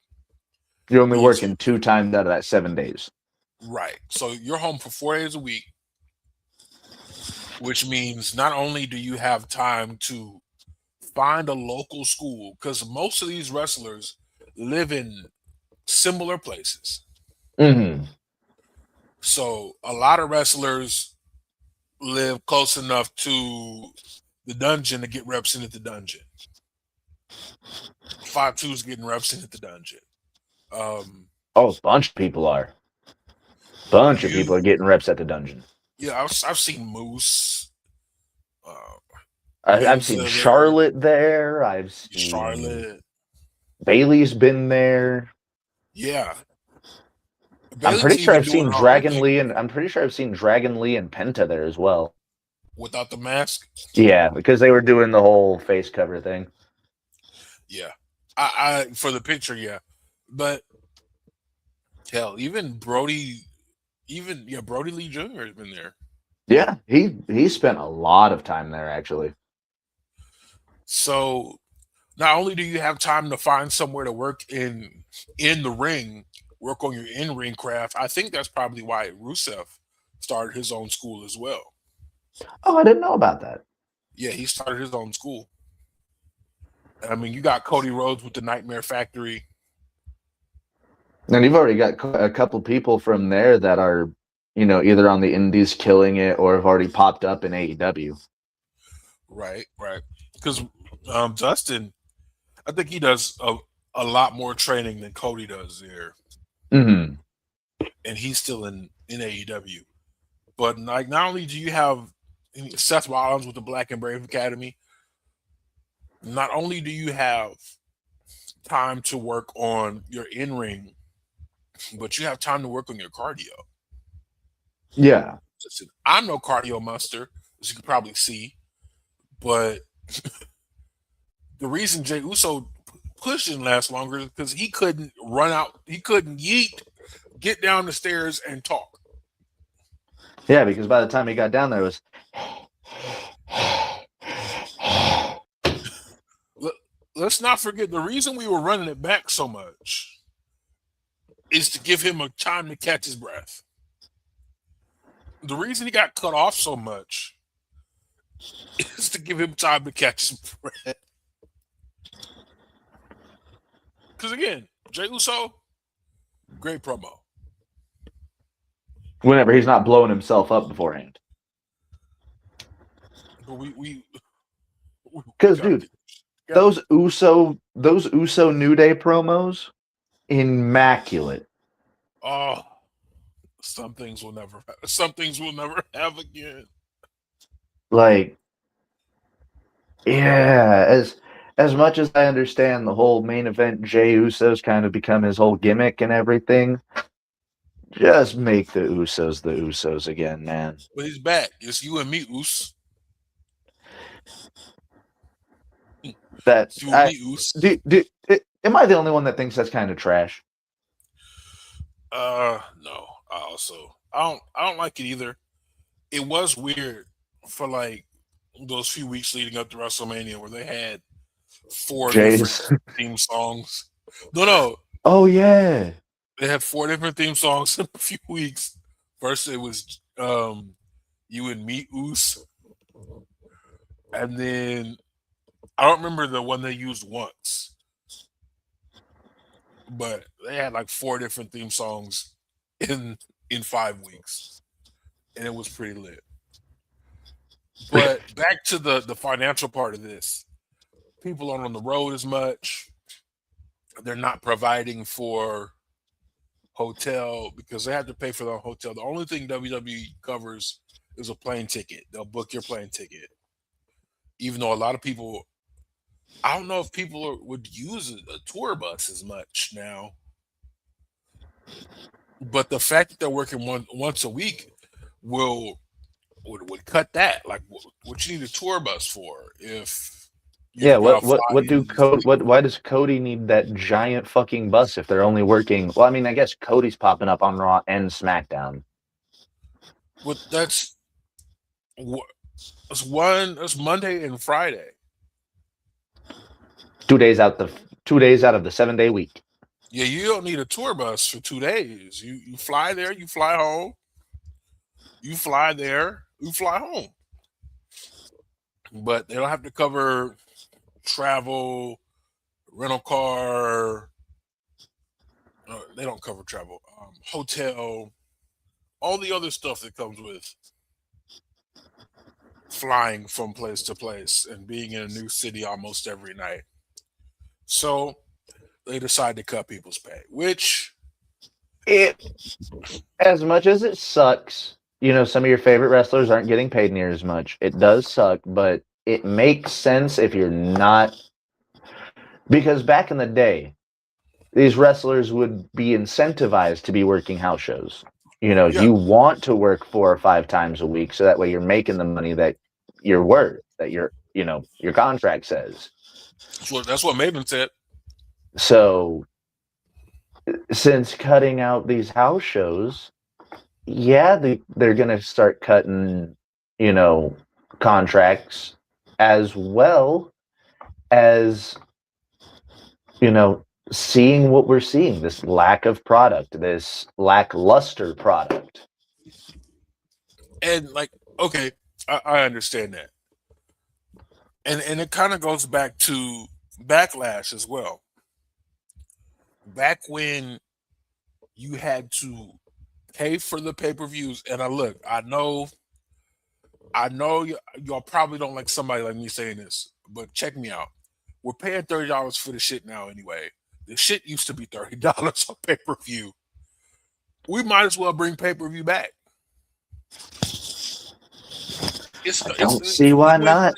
You're only Means working 2 times out of that 7 days. right. So you're home for 4 days a week, which means not only do you have time to find a local school, because most of these wrestlers live in similar places. Mm-hmm. So a lot of wrestlers live close enough to the dungeon to get reps in at the dungeon. 5-2's getting reps in at the dungeon. Oh, a bunch of people are. Bunch of people You, are getting reps at the dungeon. yeah, I've seen Moose, uh, I've seen Menza there, Charlotte there. I've seen Charlotte. Bailey's been there. Yeah, I'm Bailey's pretty sure even I've doing seen her own Dragon thing Lee, and I'm pretty sure I've seen Dragon Lee and Penta there as well. without the mask. Yeah, because they were doing the whole face cover thing. Yeah, I for the picture, yeah, but hell, even Brody, even yeah, Brody Lee Jr. has been there. Yeah, he spent a lot of time there actually. So not only do you have time to find somewhere to work in the ring, work on your in ring craft. I think that's probably why Rusev started his own school as well. Oh, I didn't know about that. Yeah, he started his own school. I mean, you got Cody Rhodes with the Nightmare Factory. And you've already got a couple people from there that are, either on the indies killing it or have already popped up in AEW. Right, right. Because Dustin, I think he does a lot more training than Cody does there, Mm-hmm. and he's still in AEW. But like, not only do you have Seth Rollins with the Black and Brave Academy, not only do you have time to work on your in ring, but you have time to work on your cardio. Yeah. Listen, I'm no cardio master, as you can probably see, but the reason Jay Uso pushed didn't last longer is because he couldn't run out, he couldn't yeet, get down the stairs, and talk. Yeah, because by the time he got down there, it was. Let's not forget the reason we were running it back so much is to give him a time to catch his breath. The reason he got cut off so much is to give him time to catch his breath. Because again, Jay Uso, great promo. Whenever he's not blowing himself up beforehand. But we Because, dude, those Uso New Day promos, immaculate. Oh, some things will never have again. Like, yeah, as much as I understand the whole main event, Jey Uso's kind of become his whole gimmick and everything. Just make the Usos again, man. But he's back. It's you and me, Us. That You and me, Us. am I the only one that thinks that's kind of trash? No. I don't like it either. It was weird for like those few weeks leading up to WrestleMania where they had 4 different theme songs. No. Oh yeah. They had 4 different theme songs in a few weeks. First it was you and me, Us. And then I don't remember the one they used once. But they had like 4 different theme songs in 5 weeks. And it was pretty lit. But back to the financial part of this. People aren't on the road as much. They're not providing for hotel because they have to pay for their hotel. The only thing WWE covers is a plane ticket. They'll book your plane ticket. Even though a lot of people, I don't know if people would use a tour bus as much now. But the fact that they're working once a week would cut that. Like, what you need a tour bus for? If yeah, why does Cody need that giant fucking bus if they're only working? Well, I mean, I guess Cody's popping up on Raw and SmackDown. But that's what It's Monday and Friday. 2 days out the 2 days out of the 7 day week. Yeah, you don't need a tour bus for 2 days. You fly there, you fly home, you fly there, you fly home. But they don't have to cover travel, rental car. They don't cover travel, hotel, all the other stuff that comes with flying from place to place and being in a new city almost every night. So they decide to cut people's pay, which It as much as it sucks, some of your favorite wrestlers aren't getting paid near as much. It does suck, but it makes sense if you're not, because back in the day, these wrestlers would be incentivized to be working house shows. yeah, You want to work 4 or 5 times a week so that way you're making the money that you're worth, that your contract says. that's what Maven said. So since cutting out these house shows, yeah, they're going to start cutting, you know, contracts as well as, seeing what we're seeing, this lack of product, this lackluster product. And like, okay, I understand that, and it kind of goes back to Backlash as well. Back when you had to pay for the pay-per-views, and I know y'all probably don't like somebody like me saying this, but check me out. We're paying $30 for the shit now anyway. The shit used to be $30 on pay-per-view. We might as well bring pay-per-view back. I It's don't see why not.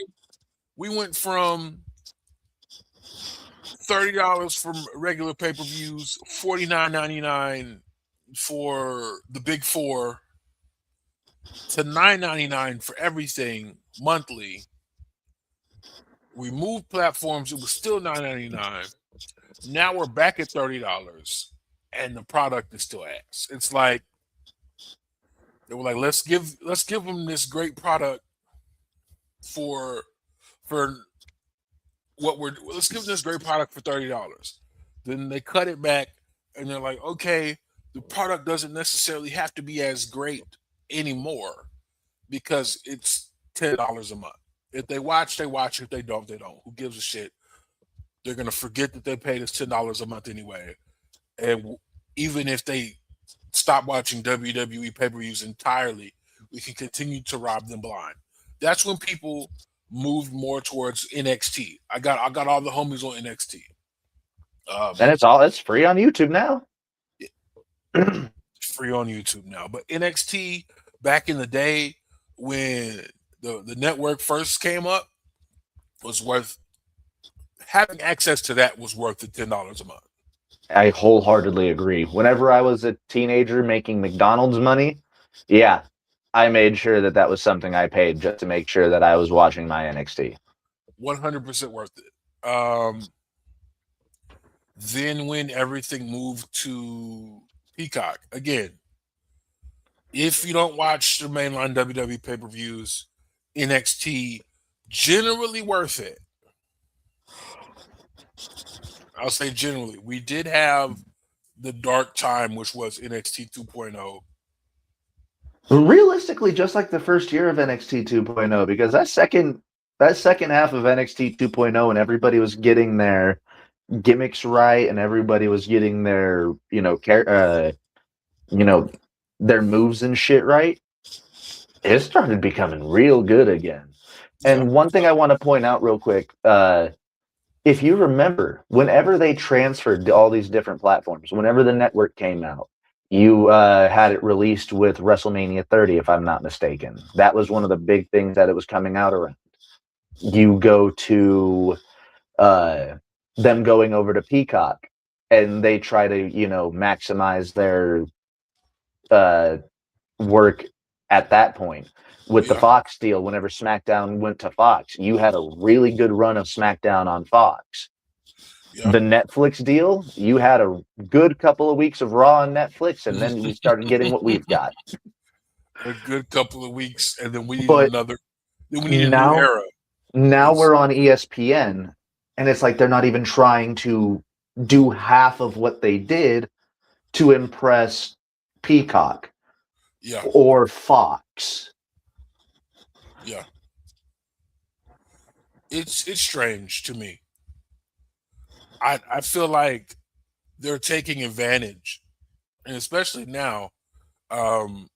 we went from $30 from regular pay-per-views, 49.99 for the big four, to 9.99 for everything monthly. We moved platforms, it was still 9.99. Now we're back at $30 and the product is still ass. It's like they were like, let's give them this great product for for what we're let's give them this great product for $30. Then they cut it back and they're like, okay, the product doesn't necessarily have to be as great anymore because it's $10 a month. If they watch, they watch. If they don't, they don't. Who gives a shit? They're gonna forget that they paid us $10 a month anyway. And even if they stop watching WWE pay per views entirely, we can continue to rob them blind. That's when people moved more towards NXT. I got all the homies on NXT. And Um, it's free on YouTube now. it's free on YouTube now, but NXT back in the day when the network first came up was worth having access to that was worth the $10 a month. I wholeheartedly agree. Whenever I was a teenager making McDonald's money, yeah, I made sure that that was something I paid just to make sure that I was watching my NXT. 100% worth it. Then when everything moved to Peacock, again, if you don't watch the mainline WWE pay per views, NXT generally worth it. I'll say generally. We did have the dark time, which was NXT 2.0. Realistically, just like the first year of NXT 2.0, because that second half of NXT 2.0, and everybody was getting their gimmicks right, and everybody was getting their you know their moves and shit right. It started becoming real good again. Yeah, And one thing I want to point out real quick, if you remember, whenever they transferred to all these different platforms, whenever the network came out, you had it released with WrestleMania 30, if I'm not mistaken. That was one of the big things that it was coming out around. You go to uh, them going over to Peacock, and they try to, maximize their uh, work at that point. With the yeah, Fox deal, whenever SmackDown went to Fox, you had a really good run of SmackDown on Fox. yeah. The Netflix deal, you had a good couple of weeks of Raw on Netflix, and then we started getting what we've got. A good couple of weeks, and then we needed But another. We need a new Now, era. now Is we're on ESPN, and it's like they're not even trying to do half of what they did to impress Peacock yeah, or Fox. yeah. It's strange to me. I feel like they're taking advantage, and especially now. Um,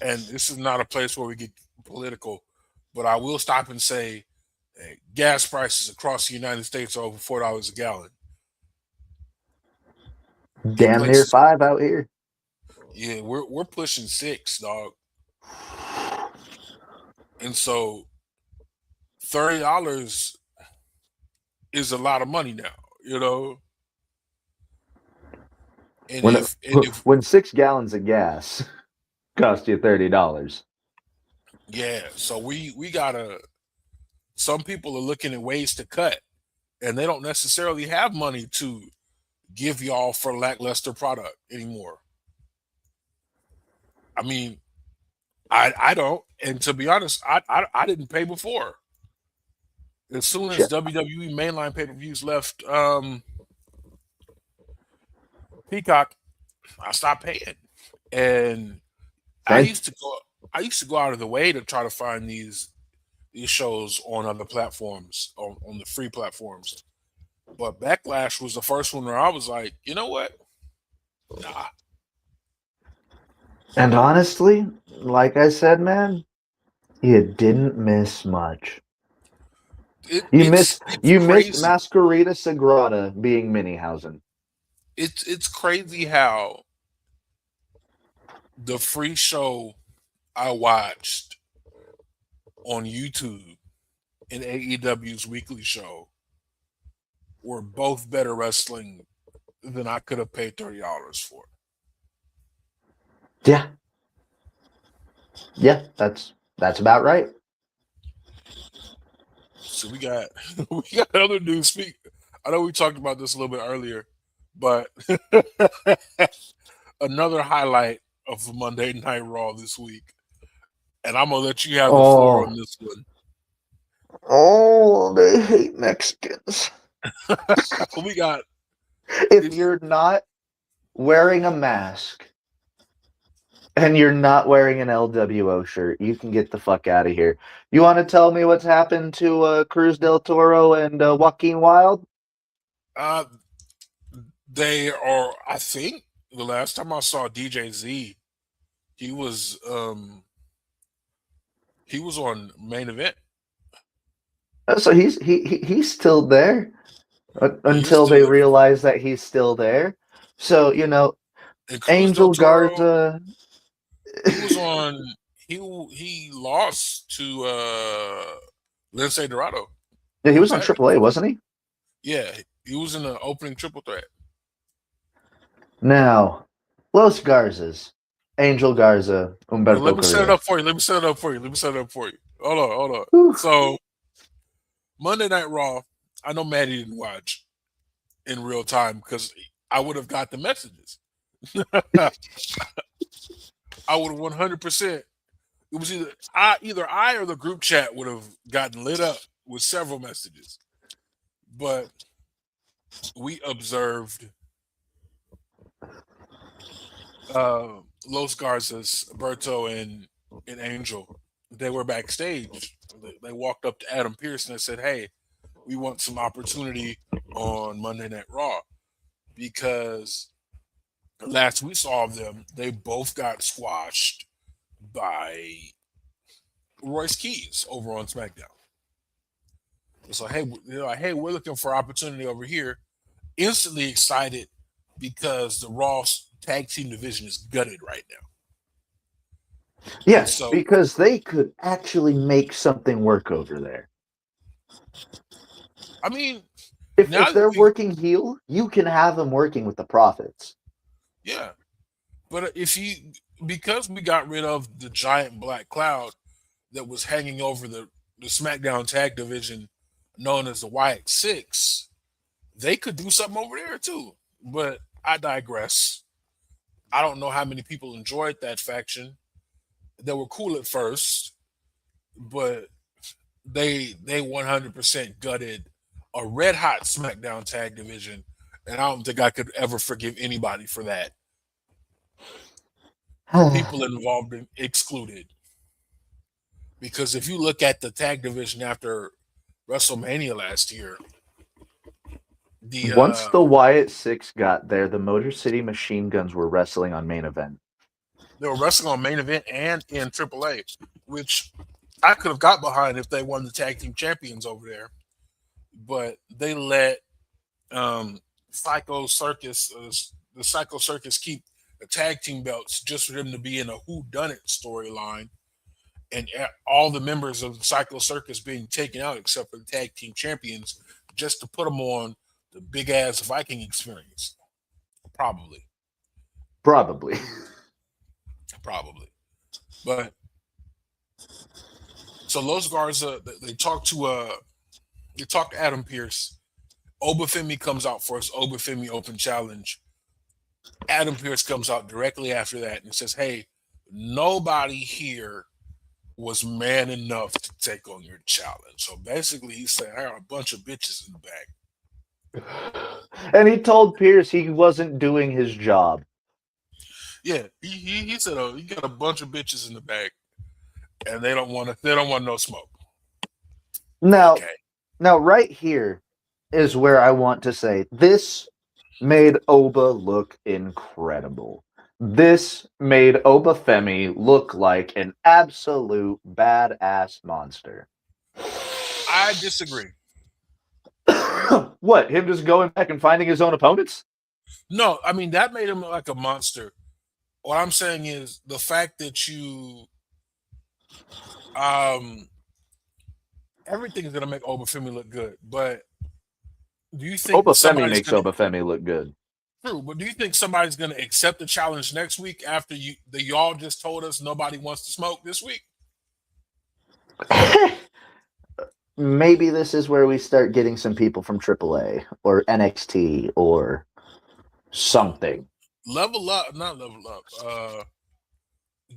and this is not a place where we get political, but I will stop and say, hey, gas prices across the United States are over $4 a gallon. In Damn near places, five out here. yeah, we're pushing six, dog. And so $30 is a lot of money now, you know. And When if when 6 gallons of gas cost you $30. yeah, so we gotta. Some people are looking at ways to cut, and they don't necessarily have money to give y'all for lackluster product anymore. I mean, I don't, and to be honest, I didn't pay before. As soon as Shit. WWE mainline pay per views left Peacock, I stopped paying, and I Same. used to go. I used to go out of the way to try to find these shows on other platforms, on the free platforms. But Backlash was the first one where I was like, you know what? Nah, And honestly, like I said, man, you didn't miss much. it's You missed crazy. Masquerita Sagrada being Minihausen. It's crazy how the free show I watched on YouTube and AEW's weekly show were both better wrestling than I could have paid $30 for. Yeah, yeah, that's about right. So we got we got other news. Speak. I know we talked about this a little bit earlier, but another highlight of Monday Night Raw this week, and I'm gonna let you have the floor on Oh, this one. oh, they hate Mexicans. We got If it's you're not wearing a mask and you're not wearing an LWO shirt, you can get the fuck out of here. You want to tell me what's happened to Cruz del Toro and Joaquin Wild? uh they are. I think the last time I saw DJ Z, he was um he was on main event. So he's still there He is until still they there. realize that he's still there. So And Cruz del Angel Toro, Garza. he was on. He lost to Lince Dorado. Yeah, he Who was on tagged? AAA, wasn't he? Yeah, he was in the opening triple threat. Now, Los Garzas, Angel Garza, Well, let Humberto me set it Carrillo. up for you. Let me set it up for you. Let me set it up for you. Hold on, hold on. Whew. So Monday Night Raw, I know Maddie didn't watch in real time because I would have got the messages. I would have 100%. It was either I or the group chat would have gotten lit up with several messages. But we observed Los Garzas, Berto, and Angel. They were backstage. They walked up to Adam Pearce and said, "Hey, we want some opportunity on Monday Night Raw because last we saw them, they both got squashed by Royce Keys over on SmackDown." So hey, they're like, "Hey, we're looking for opportunity over here." Instantly excited because the Raw tag team division is gutted right now, and Yes, so because they could actually make something work over there. I mean, If now that they're we working heel, you can have them working with the Profits. yeah, but if you because we got rid of the giant black cloud that was hanging over the SmackDown tag division known as the Wyatt Six, they could do something over there too. But I digress. I don't know how many people enjoyed that faction. They were cool at first, but they 100% gutted a red hot SmackDown tag division, and I don't think I could ever forgive anybody for that. People involved excluded, because if you look at the tag division after WrestleMania last year, the Once the Wyatt Six got there, the Motor City Machine Guns were wrestling on main event. they were wrestling on main event and in AAA, which I could have got behind if they won the tag team champions over there, but they let um, Psycho Circus, the Psycho Circus, keep the tag team belts just for them to be in a Who Done It storyline, and all the members of the Psycho Circus being taken out except for the tag team champions, just to put them on the big ass Viking experience. Probably, Probably. probably, but so Los Garza, they talked to Adam Pierce. Obafemi comes out for his Obafemi Open Challenge. Adam Pierce comes out directly after that and says, "Hey, nobody here was man enough to take on your challenge." So basically, he's saying, "I got a bunch of bitches in the back." And he told Pierce he wasn't doing his job. Yeah, he said, "Oh, you got a bunch of bitches in the back, and they don't want no smoke." Now, Okay, now right here is where I want to say this made Oba look incredible. This made Obafemi look like an absolute badass monster. I disagree. What, him just going back and finding his own opponents? No, I mean that made him look like a monster. What I'm saying is the fact that you um everything is gonna make Obafemi look good, but do you think Obafemi somebody's makes gonna Obafemi look good. true? But do you think somebody's gonna accept the challenge next week after y'all just told us nobody wants to smoke this week? Maybe this is where we start getting some people from AAA or NXT or something. Level up, not level up.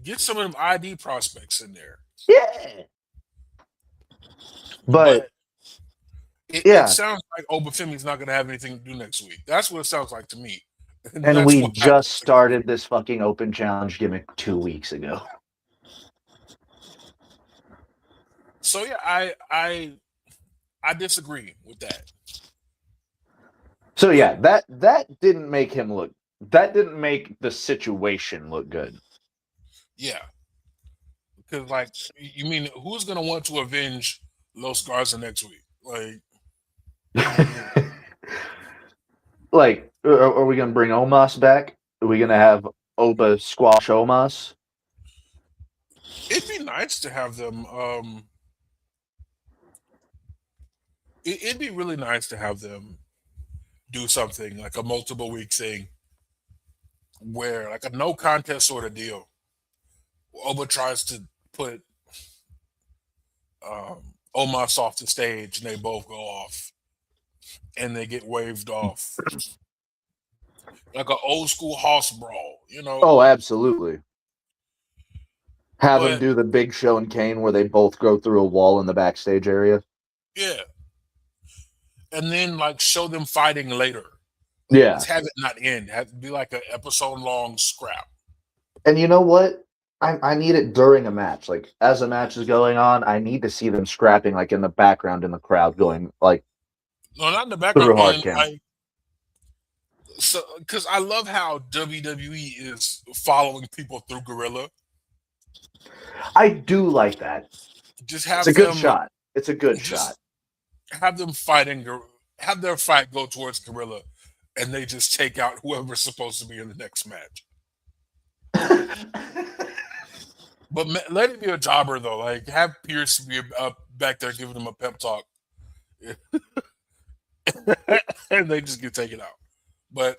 Get some of them ID prospects in there. Yeah. But But it yeah, sounds like Obafemi's not gonna have anything to do next week. That's what it sounds like to me. And and that's we why I just disagree. started this fucking open challenge gimmick 2 weeks ago. So yeah, I disagree with that. So But yeah, that didn't make him look. That didn't make the situation look good. yeah, because like you mean who's gonna want to avenge Los Garza next week? Like Like, are we gonna bring Omos back? Are we gonna have Oba squash Omos? it'd be nice to have them. It'd be really nice to have them do something like a multiple week thing where like a no contest sort of deal. Oba tries to put Omos off the stage and they both go off and they get waved off. Like an old school house brawl, you know? Oh, absolutely. Have him But do the Big Show and Kane where they both go through a wall in the backstage area. yeah. And then like show them fighting later. Like Yeah. have it not end. Have it be like an episode long scrap. And you know what? I need it during a match. Like as a match is going on, I need to see them scrapping like in the background in the crowd going like No, not in the background. through hard And cam. so because I love how WWE is following people through Gorilla. I do like that. Just It's a have good them shot. It's a good shot. just have them fighting have their fight go towards Gorilla and they just take out whoever's supposed to be in the next match. But let it be a jobber though. Like have Pierce be up back there giving them a pep talk, and they just get taken out. But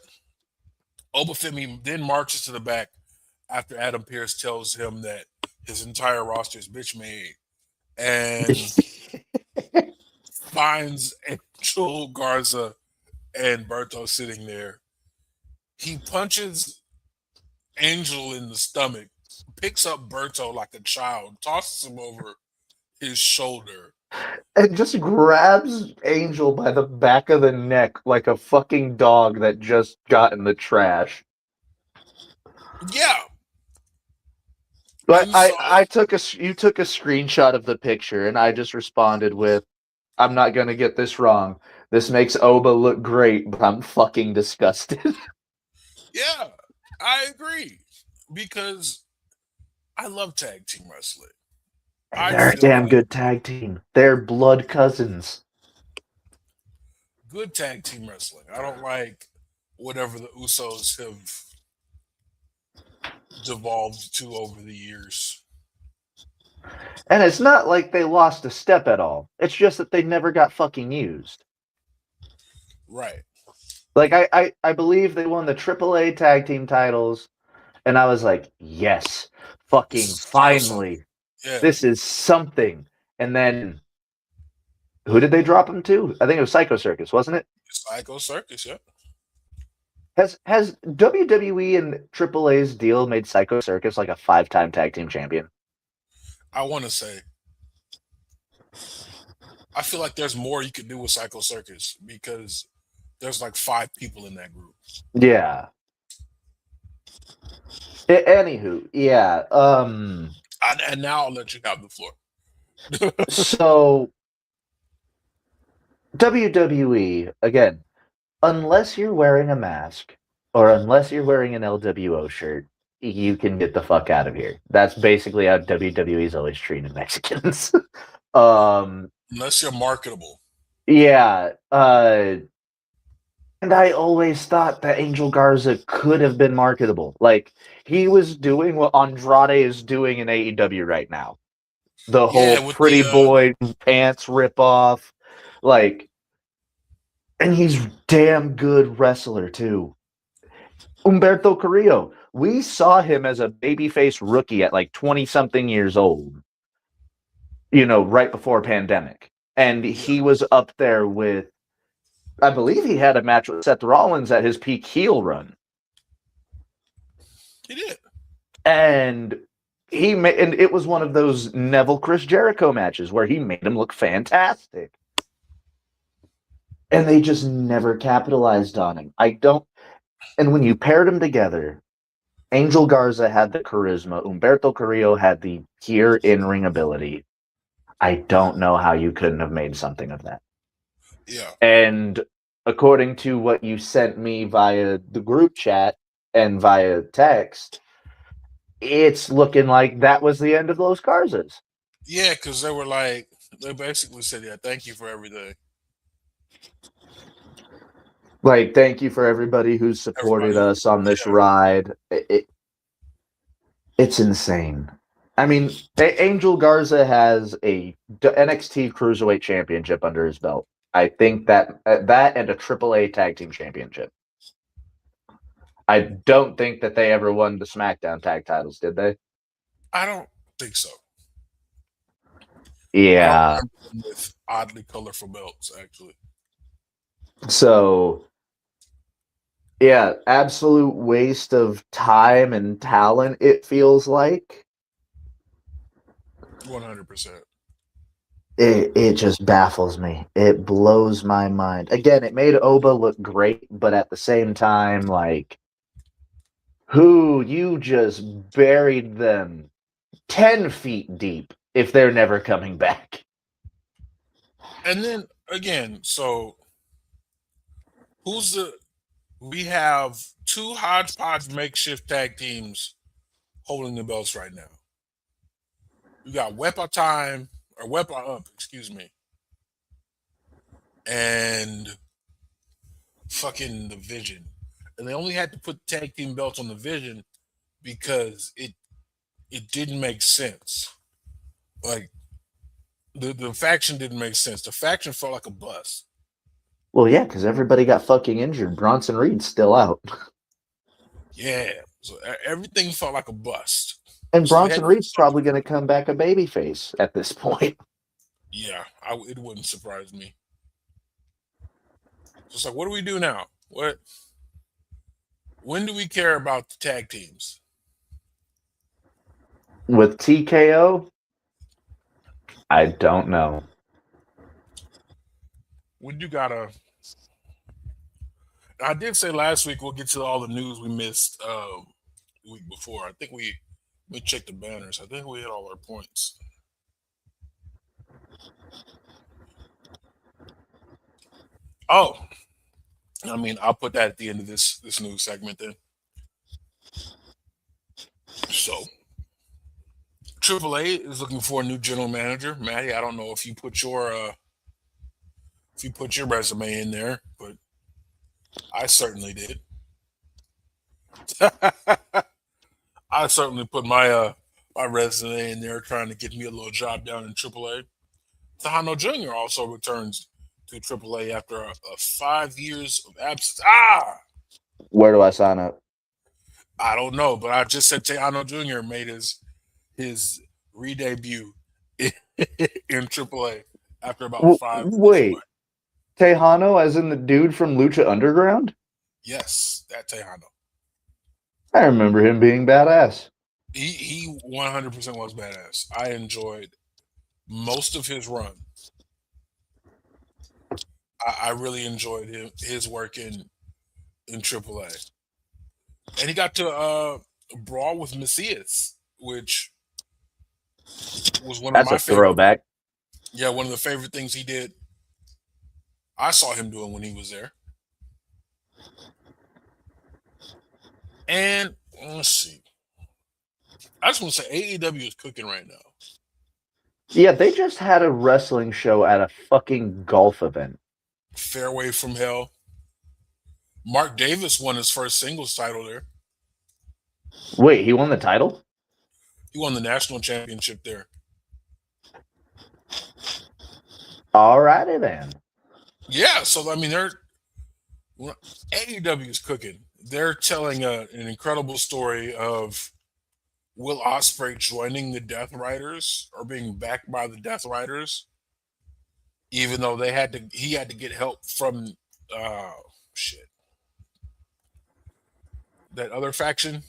Obafemi then marches to the back after Adam Pierce tells him that his entire roster is bitch made, and finds Angel Garza and Berto sitting there. He punches Angel in the stomach, picks up Berto like a child, tosses him over his shoulder, and just grabs Angel by the back of the neck like a fucking dog that just got in the trash. Yeah, But and so I took you took a screenshot of the picture, and I just responded with, "I'm not gonna get this wrong. This makes Oba look great, but I'm fucking disgusted." yeah, I agree because I love tag team wrestling. And I they're a feel damn like good tag team. They're blood cousins. good tag team wrestling. I don't like whatever the Usos have devolved to over the years. And it's not like they lost a step at all. It's just that they never got fucking used. Right. Like I believe they won the AAA tag team titles, and I was like, yes, This fucking is the start of something. finally. Yeah. This is something. And then who did they drop him to? I think it was Psycho Circus, wasn't it? Psycho Circus, yeah. Has WWE and AAA's deal made Psycho Circus like a 5-time tag team champion? I want to say, I feel like there's more you could do with Psycho Circus because there's like 5 people in that group. Yeah. Anywho, yeah. And now I'll let you have the floor. So WWE again, unless you're wearing a mask or unless you're wearing an LWO shirt, you can get the fuck out of here. That's basically how WWE's always treated Mexicans. um, Unless you're marketable. yeah. And I always thought that Angel Garza could have been marketable. Like he was doing what Andrade is doing in AEW right now. The Yeah, whole with pretty boy pants rip off, like, and he's damn good wrestler too. Humberto Carrillo, we saw him as a babyface rookie at like 20 something years old, right before pandemic. And yeah, he was up there with, I believe he had a match with Seth Rollins at his peak heel run. he did. And and it was one of those Neville Chris Jericho matches where he made him look fantastic. And they just never capitalized on him. And when you paired them together, Angel Garza had the charisma, Humberto Carrillo had the pure in-ring ability. I don't know how you couldn't have made something of that. Yeah. And according to what you sent me via the group chat and via text, it's looking like that was the end of Los Garzas. Yeah, because they basically said, yeah, thank you for everything. Like, thank you for everybody who's supported Everybody, us on this yeah. ride. It's insane. I mean, Angel Garza has a NXT Cruiserweight Championship under his belt. I think that and a AAA Tag Team Championship. I don't think that they ever won the SmackDown tag titles, did they? I don't think so. I don't Yeah. remember them with oddly colorful belts, actually. So, yeah, absolute waste of time and talent, it feels like. 100%. It just baffles me. It blows my mind. Again, it made Oba look great, but at the same time, like, who you just buried them 10 feet deep if they're never coming back. And then again, so we have 2 hodgepodge makeshift tag teams holding the belts right now. You got Wepa Time, or Wepa Up, excuse me, and fucking the Vision. And they only had to put tag team belts on the Vision because it didn't make sense. Like the faction didn't make sense. The faction felt like a bust. Well, yeah, because everybody got fucking injured. Bronson Reed's still out. Yeah, so everything felt like a bust. And So they had Bronson to do Reed's something. probably going to come back a babyface at this point. Yeah, it wouldn't surprise me. So it's like, what do we do now? What? When do we care about the tag teams? With TKO, I don't know. We do gotta. I did say last week we'll get to all the news we missed the week before. I think we checked the banners. I think we hit all our points. Oh, I mean, I'll put that at the end of this news segment then. So, AAA is looking for a new general manager. Maddie, I don't know if you put your resume in there, but I certainly did. I certainly put my resume in there trying to get me a little job down in AAA. Tejano Jr. also returns to AAA after a 5 years of absence. Where do I sign up? I don't know, but I just said Tejano Jr. made his re-debut in, in AAA after about 5 years away. Wait, Tejano, as in the dude from Lucha Underground? Yes, that Tejano. I remember him being badass. He 100% was badass. I enjoyed most of his run. I really enjoyed his work in AAA, and he got to brawl with Macias, which was one of That's my a favorite. throwback. Yeah, one of the favorite things he did. I saw him doing when he was there. And let's see. I just want to say AEW is cooking right now. Yeah, they just had a wrestling show at a fucking golf event. Fairway from Hell. Mark Davis won his first singles title there. Wait, he won the title? He won the national championship there. Alrighty then. Yeah, so I mean, AEW is cooking. They're telling an incredible story of Will Ospreay joining the Death Riders or being backed by the Death Riders, even though he had to get help from shit that other faction,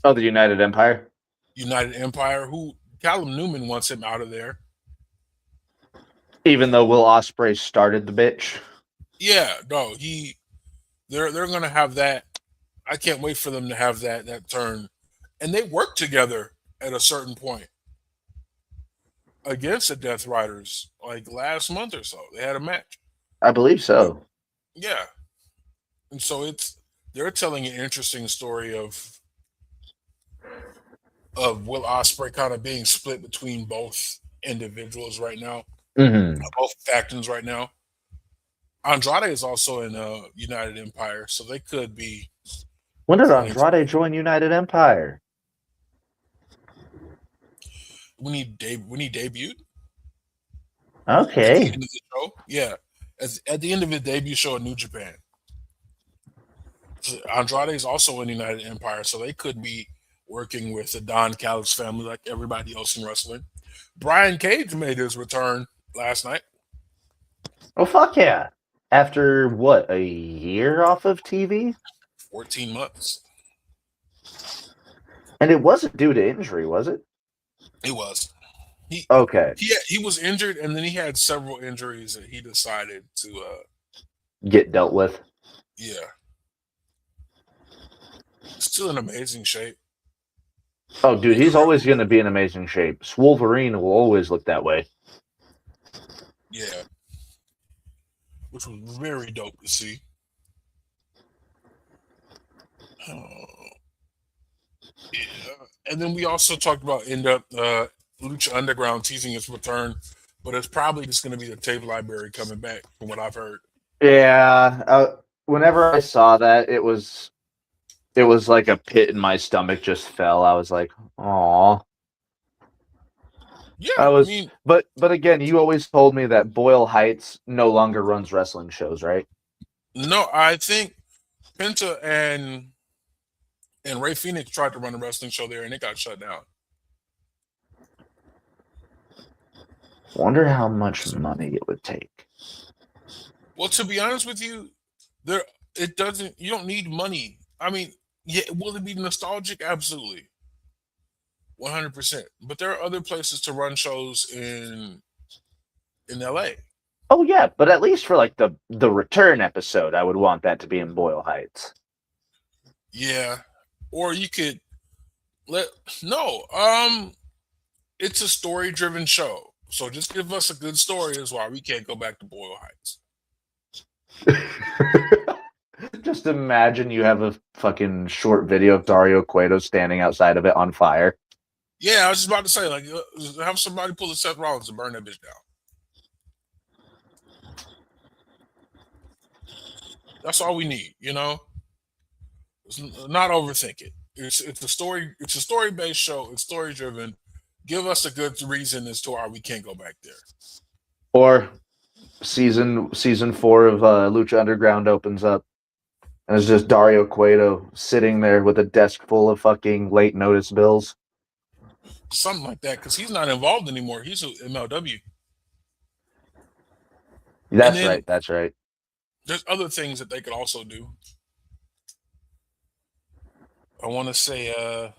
Oh, the United Empire? United Empire, who Callum Newman wants him out of there. Even though Will Ospreay started the bitch. Yeah, no, they're gonna have that. I can't wait for them to have that turn, and they worked together at a certain point against the Death Riders, like last month or so. They had a match. I believe so. Yeah, and so they're telling an interesting story of Will Ospreay kind of being split between both individuals right now, both factions right now. Andrade is also in United Empire, so they could be. When did Andrade join United Empire? When he debuted. Okay. At the end of the show, yeah, at the end of his debut show in New Japan. So Andrade is also in United Empire, so they could be working with the Don Callis family like everybody else in wrestling. Brian Cage made his return last night. Oh, fuck yeah. After, what, a year off of TV? 14 months. And it wasn't due to injury, was it? It was. Okay. He was injured, and then he had several injuries that he decided to get dealt with. Yeah. Still in amazing shape. Oh, dude, he's always going to be in amazing shape. Swolverine will always look that way. Yeah. Which was very dope to see. Yeah. And then we also talked about Lucha Underground teasing its return, but it's probably just going to be the tape library coming back, from what I've heard. Yeah. Whenever I saw that, it was like a pit in my stomach just fell. I was like, "Aw." Yeah, I mean, but again, you always told me that Boyle Heights no longer runs wrestling shows, right? No, I think Penta and Ray Phoenix tried to run a wrestling show there, and it got shut down. Wonder how much money it would take. Well, to be honest with you, you don't need money. I mean, yeah, will it be nostalgic? Absolutely. 100%. But there are other places to run shows in LA. Oh yeah, but at least for like the return episode, I would want that to be in Boyle Heights. Yeah, or you could let no. It's a story driven show, so just give us a good story. Is why we can't go back to Boyle Heights. Just imagine you have a fucking short video of Dario Cueto standing outside of it on fire. Yeah, I was just about to say, like, have somebody pull a Seth Rollins and burn that bitch down. That's all we need, you know. Not overthink it. It's a story. It's a story based show. It's story driven. Give us a good reason as to why we can't go back there. Or season 4 of Lucha Underground opens up, and it's just Dario Cueto sitting there with a desk full of fucking late notice bills. Something like that, because he's not involved anymore. He's a MLW. And That's then right. That's right. there's other things that they could also do. I want to say,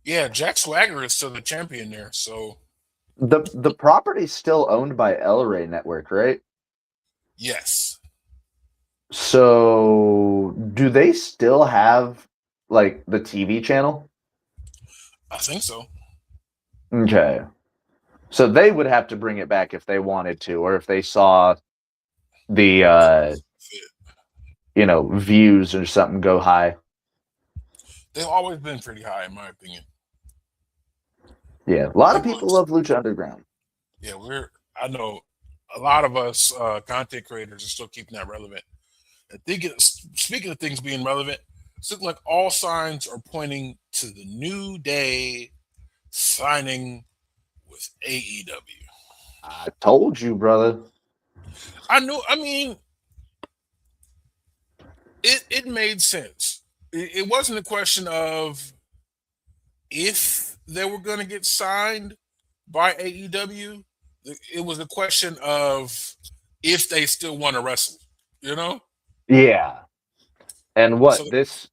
yeah, Jack Swagger is still the champion there. So The property's still owned by El Rey Network, right? yes, So do they still have like the TV channel? I think so. Okay. So they would have to bring it back if they wanted to, or if they saw the views or something go high. They've always been pretty high, in my opinion. Yeah, a lot of people love Lucha Underground. Yeah, I know a lot of us content creators are still keeping that relevant. I think speaking of things being relevant, it's looking like all signs are pointing to the New Day signing with AEW. I told you, brother. I knew. I mean, it made sense. It wasn't a question of if they were going to get signed by AEW. It was a question of if they still want to wrestle. You know? Yeah. And So what this?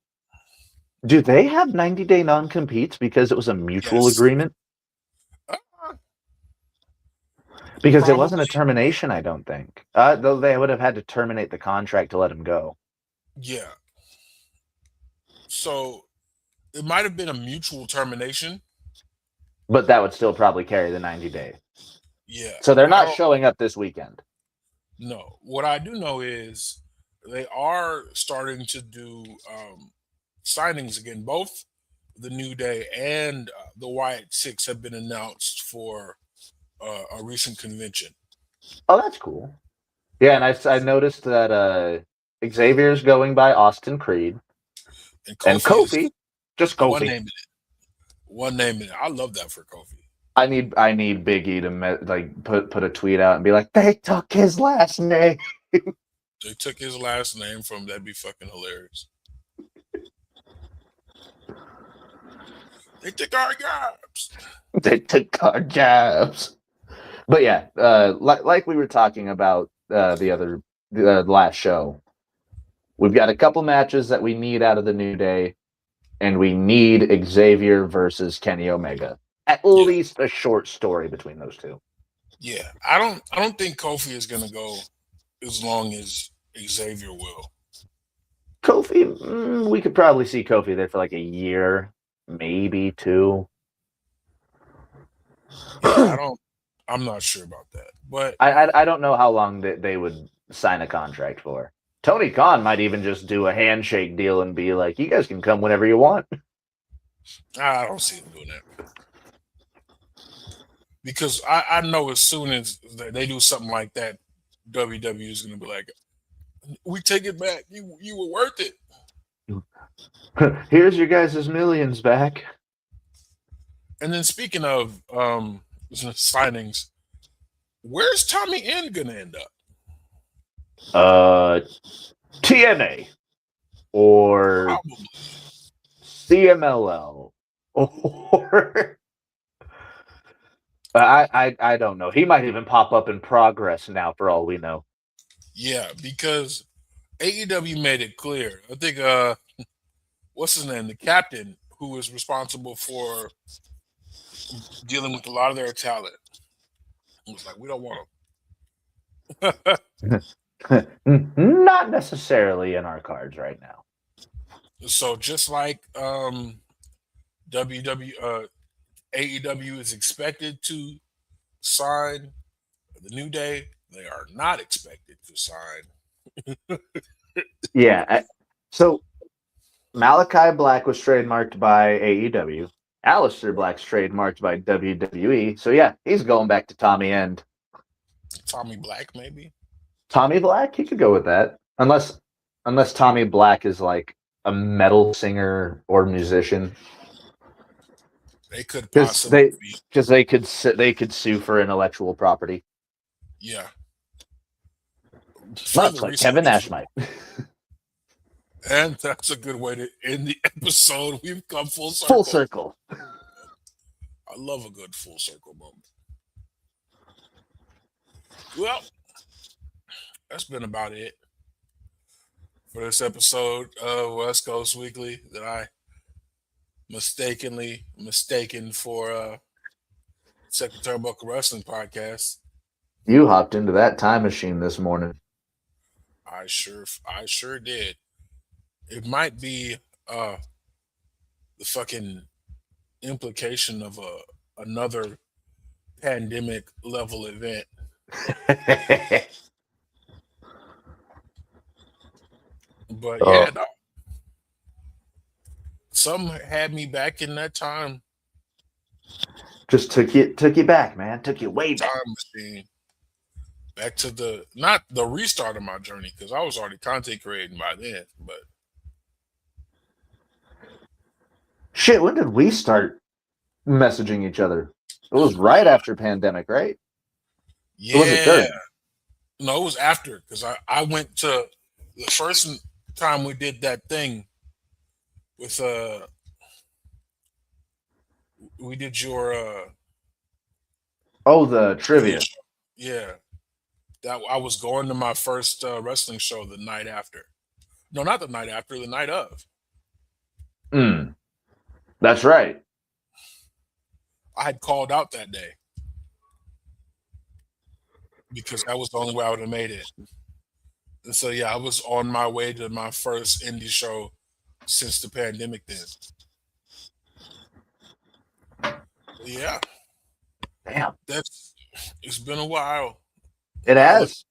Do they have 90-day non-competes because it was a mutual yes, agreement? uh, Because it wasn't probably a termination, I don't think. Though they would have had to terminate the contract to let him go. yeah. So it might have been a mutual termination. But that would still probably carry the 90-day. Yeah. So they're I not don't showing up this weekend. know. What I do know is they are starting to do signings again. Both the New Day and the Wyatt Six have been announced for a recent convention. Oh, that's cool. Yeah, and I noticed that Xavier's going by Austin Creed. And And Kofi is Kofi, just one Kofi. name in it. One name in it. I love that for Kofi. I need Biggie to like put a tweet out and be like, they took his last name. They took his last name from that'd be fucking hilarious. They took our jobs. They took our jobs. But yeah, like we were talking about the last show, we've got a couple matches that we need out of the New Day, and we need Xavier versus Kenny Omega. At Yeah. least a short story between those two. Yeah. I don't think Kofi is gonna go as long as Xavier will. Kofi, we could probably see Kofi there for like a year, maybe 2. Yeah, I'm not sure about that. But I don't know how long they would sign a contract for. Tony Khan might even just do a handshake deal and be like, you guys can come whenever you want. I don't see him doing that. Because I know as soon as they do something like that, WWE is gonna be like, we take it back. You were worth it. Here's your guys' millions back. And then speaking of signings, where's Tommy End gonna end up? TNA or Probably. CMLL or I don't know. He might even pop up in Progress now, for all we know. Yeah, because AEW made it clear. I think what's his name? The captain who is responsible for dealing with a lot of their talent. It was like, we don't want them. Not necessarily in our cards right now. So just like WW AEW is expected to sign the New Day, they are not expected to sign. Yeah. So Malachi Black was trademarked by AEW. Aleister Black's trademarked by WWE. So yeah, he's going back to Tommy End. Tommy Black, maybe. Tommy Black, he could go with that. Unless Tommy Black is like a metal singer or musician. They could Because possibly be. they could sue for intellectual property. Yeah. Much Further like Kevin research. Nash might. And that's a good way to end the episode. We've come full circle. Full circle. I love a good full circle moment. Well, that's been about it for this episode of West Coast Weekly that I mistaken for Second Turnbuckle Wrestling Podcast. You hopped into that time machine this morning. I sure did. It might be the fucking implication of another pandemic level event. But yeah, no. Some had me back in that time. Just took you back, man. Took you way back. Time machine. Back to the not the restart of my journey, because I was already content creating by then, but shit, when did we start messaging each other? It was right after pandemic, right? Yeah. Or was it during? No, it was after, because I went to the first time we did that thing with we did your the trivia. Yeah. That I was going to my first wrestling show the night after. No, not the night after, the night of. That's right. I had called out that day because that was the only way I would have made it. And so yeah, I was on my way to my first indie show since the pandemic then. Yeah. Damn. It's been a while. It has.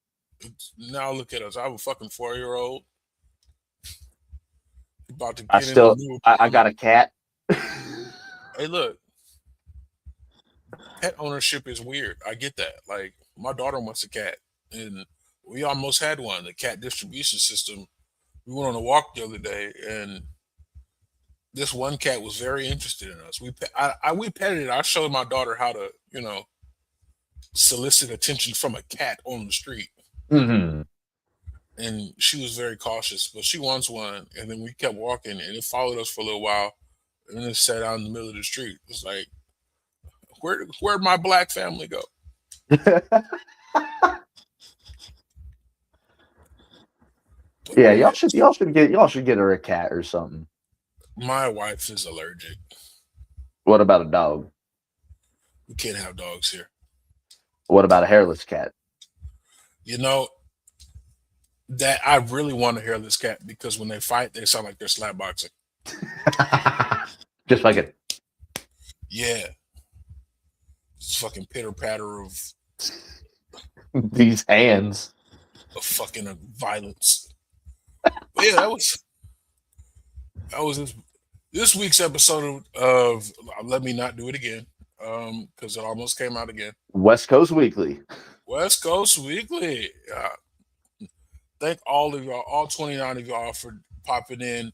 Now look at us. I have a fucking 4-year-old. About to I got a cat. Hey, look. Pet ownership is weird. I get that. Like, my daughter wants a cat, and we almost had one. The cat distribution system. We went on a walk the other day, and this one cat was very interested in us. We petted it. I showed my daughter how to, solicit attention from a cat on the street. Mm-hmm. And she was very cautious, but she wants one. And then we kept walking, and it followed us for a little while, and then it sat out in the middle of the street. It's like, where'd my black family go? Yeah, y'all should get her a cat or something. My wife is allergic. What about a dog? We can't have dogs here. What about a hairless cat? That I really want a hairless cat because when they fight, they sound like they're slap boxing. Just like it. Yeah. It's fucking pitter patter of these hands. Of fucking violence. But yeah, that was this week's episode of Let Me Not Do It Again. Because it almost came out again. West Coast Weekly. West Coast Weekly. Thank all of y'all, all 29 of y'all, for popping in.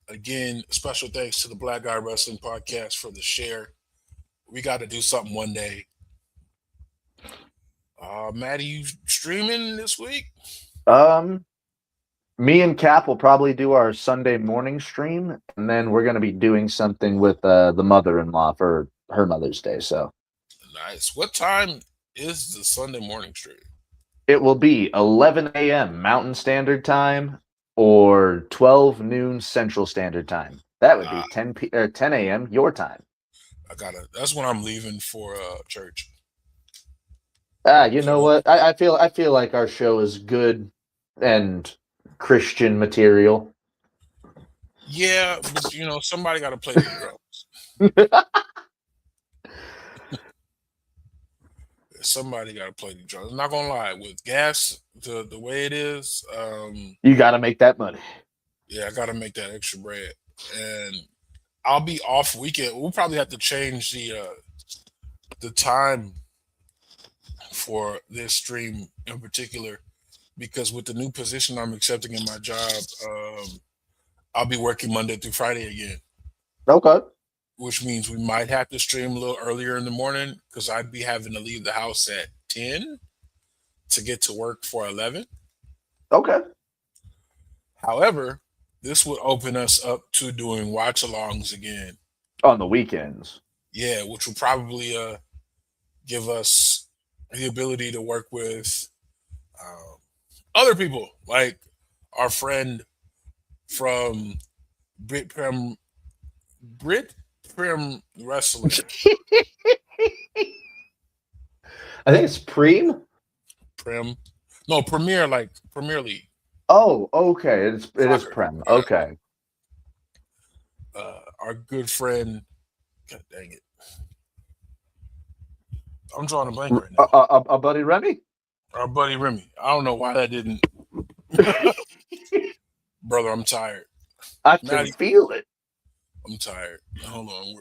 Again, special thanks to the Black Guy Wrestling Podcast for the share. We got to do something one day. Matty, you streaming this week? Me and Cap will probably do our Sunday morning stream, and then we're going to be doing something with the mother-in-law for her Mother's Day. So nice. What time is the Sunday morning stream? It will be 11 a.m. Mountain Standard Time or 12 noon Central Standard Time. That would be 10 a.m. your time. I gotta. That's when I'm leaving for church. You know So what? I feel like our show is good and Christian material. yeah, but somebody got to play the drums. Somebody got to play the drums. I'm not gonna lie, with gas the way it is, You got to make that money. yeah, I got to make that extra bread, and I'll be off weekend. We'll probably have to change the time for this stream in particular because with the new position I'm accepting in my job, I'll be working Monday through Friday again, Okay. which means we might have to stream a little earlier in the morning because I'd be having to leave the house at 10 to get to work for 11. Okay. However, this would open us up to doing watch alongs again. On the weekends. Yeah, which will probably give us the ability to work with um, other people, like our friend from Brit Prem Brit Prim Wrestling. I think it's Preem. Prim, no Premier, like Premier League Oh, okay. It is soccer. Prem. Yeah, Okay. our good friend. God dang it, I'm drawing a blank right now. A buddy Remy. Our buddy Remy. I don't know why that didn't. Brother, I'm tired. I can Maddie, feel it. I'm tired. Hold on,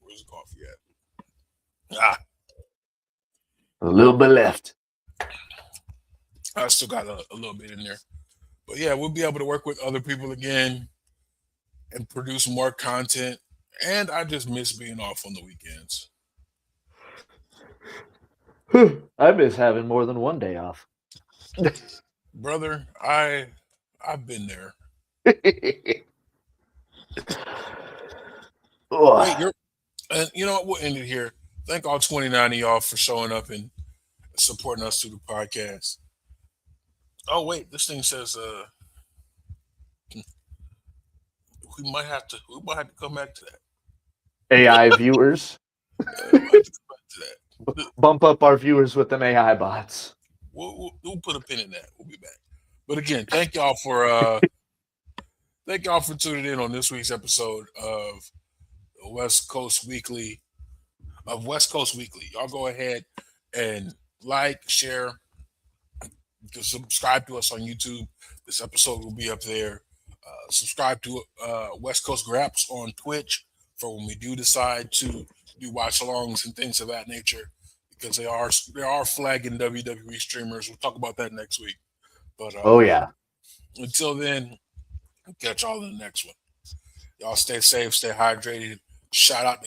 where's the coffee at? Ah, A little bit left. I still got a little bit in there. But yeah, we'll be able to work with other people again and produce more content. And I just miss being off on the weekends. I miss having more than one day off. Brother, I've been there. Wait, Ugh. you're and you know what? We'll end it here. Thank all 29 of y'all for showing up and supporting us through the podcast. Oh wait, this thing says we might have to come back to that. AI viewers. We might have to come back to that. Bump up our viewers with them AI bots. We'll put a pin in that. We'll be back. But again, thank y'all for tuning in on this week's episode of West Coast Weekly West Coast Weekly. Y'all go ahead and like, share, subscribe to us on YouTube. This episode will be up there. Subscribe to West Coast Graps on Twitch for when we do decide to do watch alongs and things of that nature because they are flagging WWE streamers. We'll talk about that next week. But Oh yeah. until then, catch y'all in the next one. Y'all stay safe, stay hydrated. Shout out to